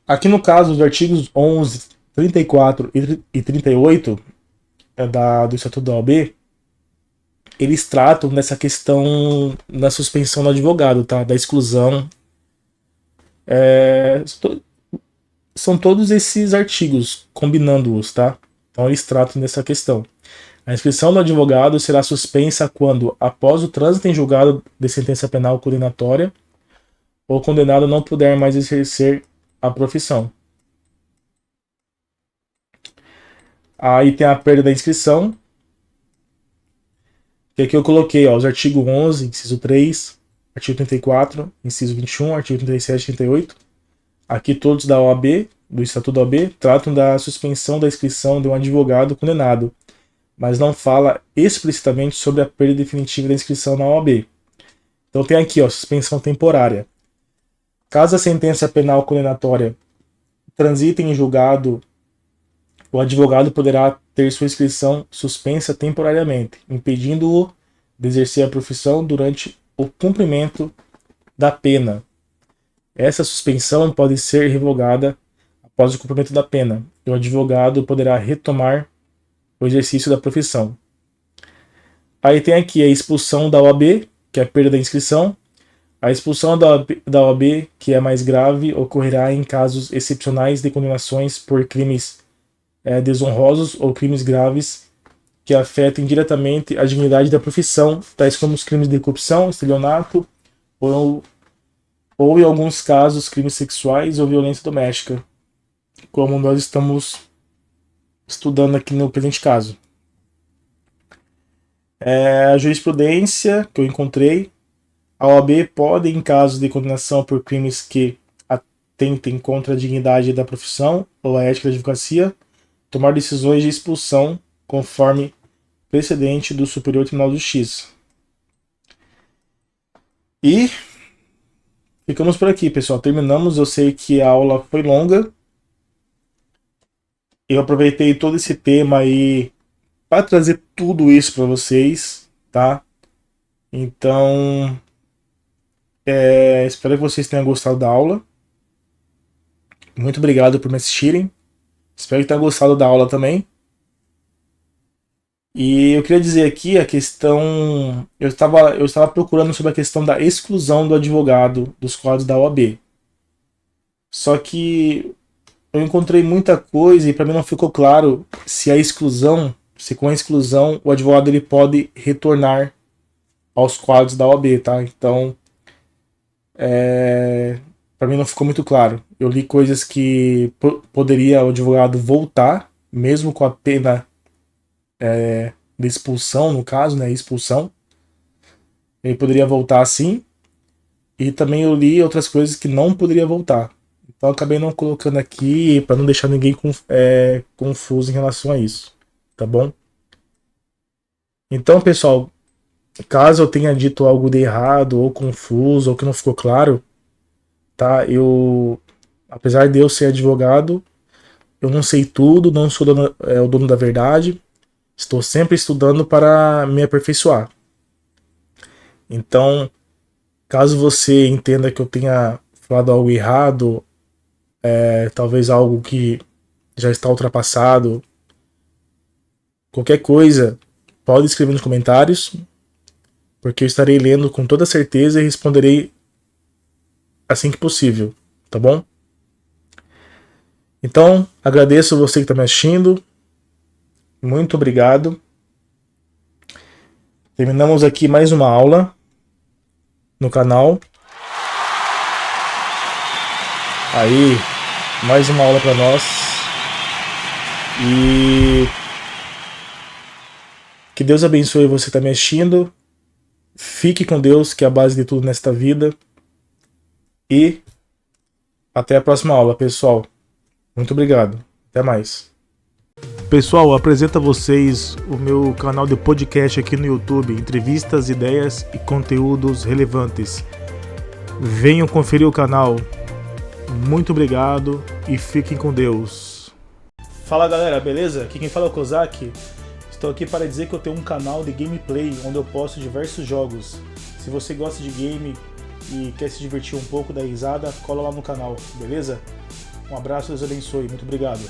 Aqui no caso, os artigos 11, 34 e 38 do Estatuto da OAB, eles tratam dessa questão da suspensão do advogado, tá? Da exclusão. São todos esses artigos, combinando-os, tá? Então eles tratam dessa questão. A inscrição do advogado será suspensa quando, após o trânsito em julgado de sentença penal condenatória, o condenado não puder mais exercer a profissão. Aí tem a perda da inscrição, que aqui eu coloquei, ó, os artigos 11, inciso 3, artigo 34, inciso 21, artigo 37 e 38. Aqui todos da OAB, do Estatuto da OAB, tratam da suspensão da inscrição de um advogado condenado, mas não fala explicitamente sobre a perda definitiva da inscrição na OAB. Então tem aqui, ó, suspensão temporária. Caso a sentença penal condenatória transite em julgado, o advogado poderá ter sua inscrição suspensa temporariamente, impedindo-o de exercer a profissão durante o cumprimento da pena. Essa suspensão pode ser revogada após o cumprimento da pena, e o advogado poderá retomar o exercício da profissão. Aí tem aqui a expulsão da OAB, que é a perda da inscrição. A expulsão da OAB, que é mais grave, ocorrerá em casos excepcionais de condenações por crimes desonrosos ou crimes graves que afetem diretamente a dignidade da profissão, tais como os crimes de corrupção, estelionato ou em alguns casos, crimes sexuais ou violência doméstica, como nós estamos estudando aqui no presente caso. A jurisprudência que eu encontrei, a OAB pode, em caso de condenação por crimes que atentem contra a dignidade da profissão ou a ética da advocacia, tomar decisões de expulsão conforme precedente do Superior Tribunal de Justiça. E ficamos por aqui, pessoal. Terminamos. Eu sei que a aula foi longa. Eu aproveitei todo esse tema aí para trazer tudo isso para vocês, tá? Então, espero que vocês tenham gostado da aula. Muito obrigado por me assistirem. Espero que tenham gostado da aula também. E eu queria dizer aqui a questão... Eu estava procurando sobre a questão da exclusão do advogado dos quadros da OAB. Só que eu encontrei muita coisa e para mim não ficou claro se com a exclusão o advogado ele pode retornar aos quadros da OAB, tá? Então, para mim não ficou muito claro. Eu li coisas que poderia o advogado voltar, mesmo com a pena de expulsão, no caso, né? Expulsão. Ele poderia voltar sim. E também eu li outras coisas que não poderia voltar. Então eu acabei não colocando aqui para não deixar ninguém confuso em relação a isso. Tá bom? Então, pessoal, caso eu tenha dito algo de errado ou confuso ou que não ficou claro, tá? Apesar de eu ser advogado, eu não sei tudo, não sou o dono da verdade. Estou sempre estudando para me aperfeiçoar. Então, caso você entenda que eu tenha falado algo errado, talvez algo que já está ultrapassado, qualquer coisa, pode escrever nos comentários, porque eu estarei lendo com toda certeza e responderei assim que possível, tá bom? Então, agradeço você que está me assistindo. Muito obrigado. Terminamos aqui mais uma aula no canal. Aí, mais uma aula para nós. E que Deus abençoe você que está me assistindo. Fique com Deus, que é a base de tudo nesta vida. E até a próxima aula, pessoal. Muito obrigado. Até mais. Pessoal, apresento a vocês o meu canal de podcast aqui no YouTube. Entrevistas, ideias e conteúdos relevantes. Venham conferir o canal. Muito obrigado e fiquem com Deus. Fala galera, beleza? Aqui quem fala é o Kozak. Estou aqui para dizer que eu tenho um canal de gameplay onde eu posto diversos jogos. Se você gosta de game e quer se divertir um pouco, dar risada, cola lá no canal, beleza? Um abraço, Deus abençoe, muito obrigado.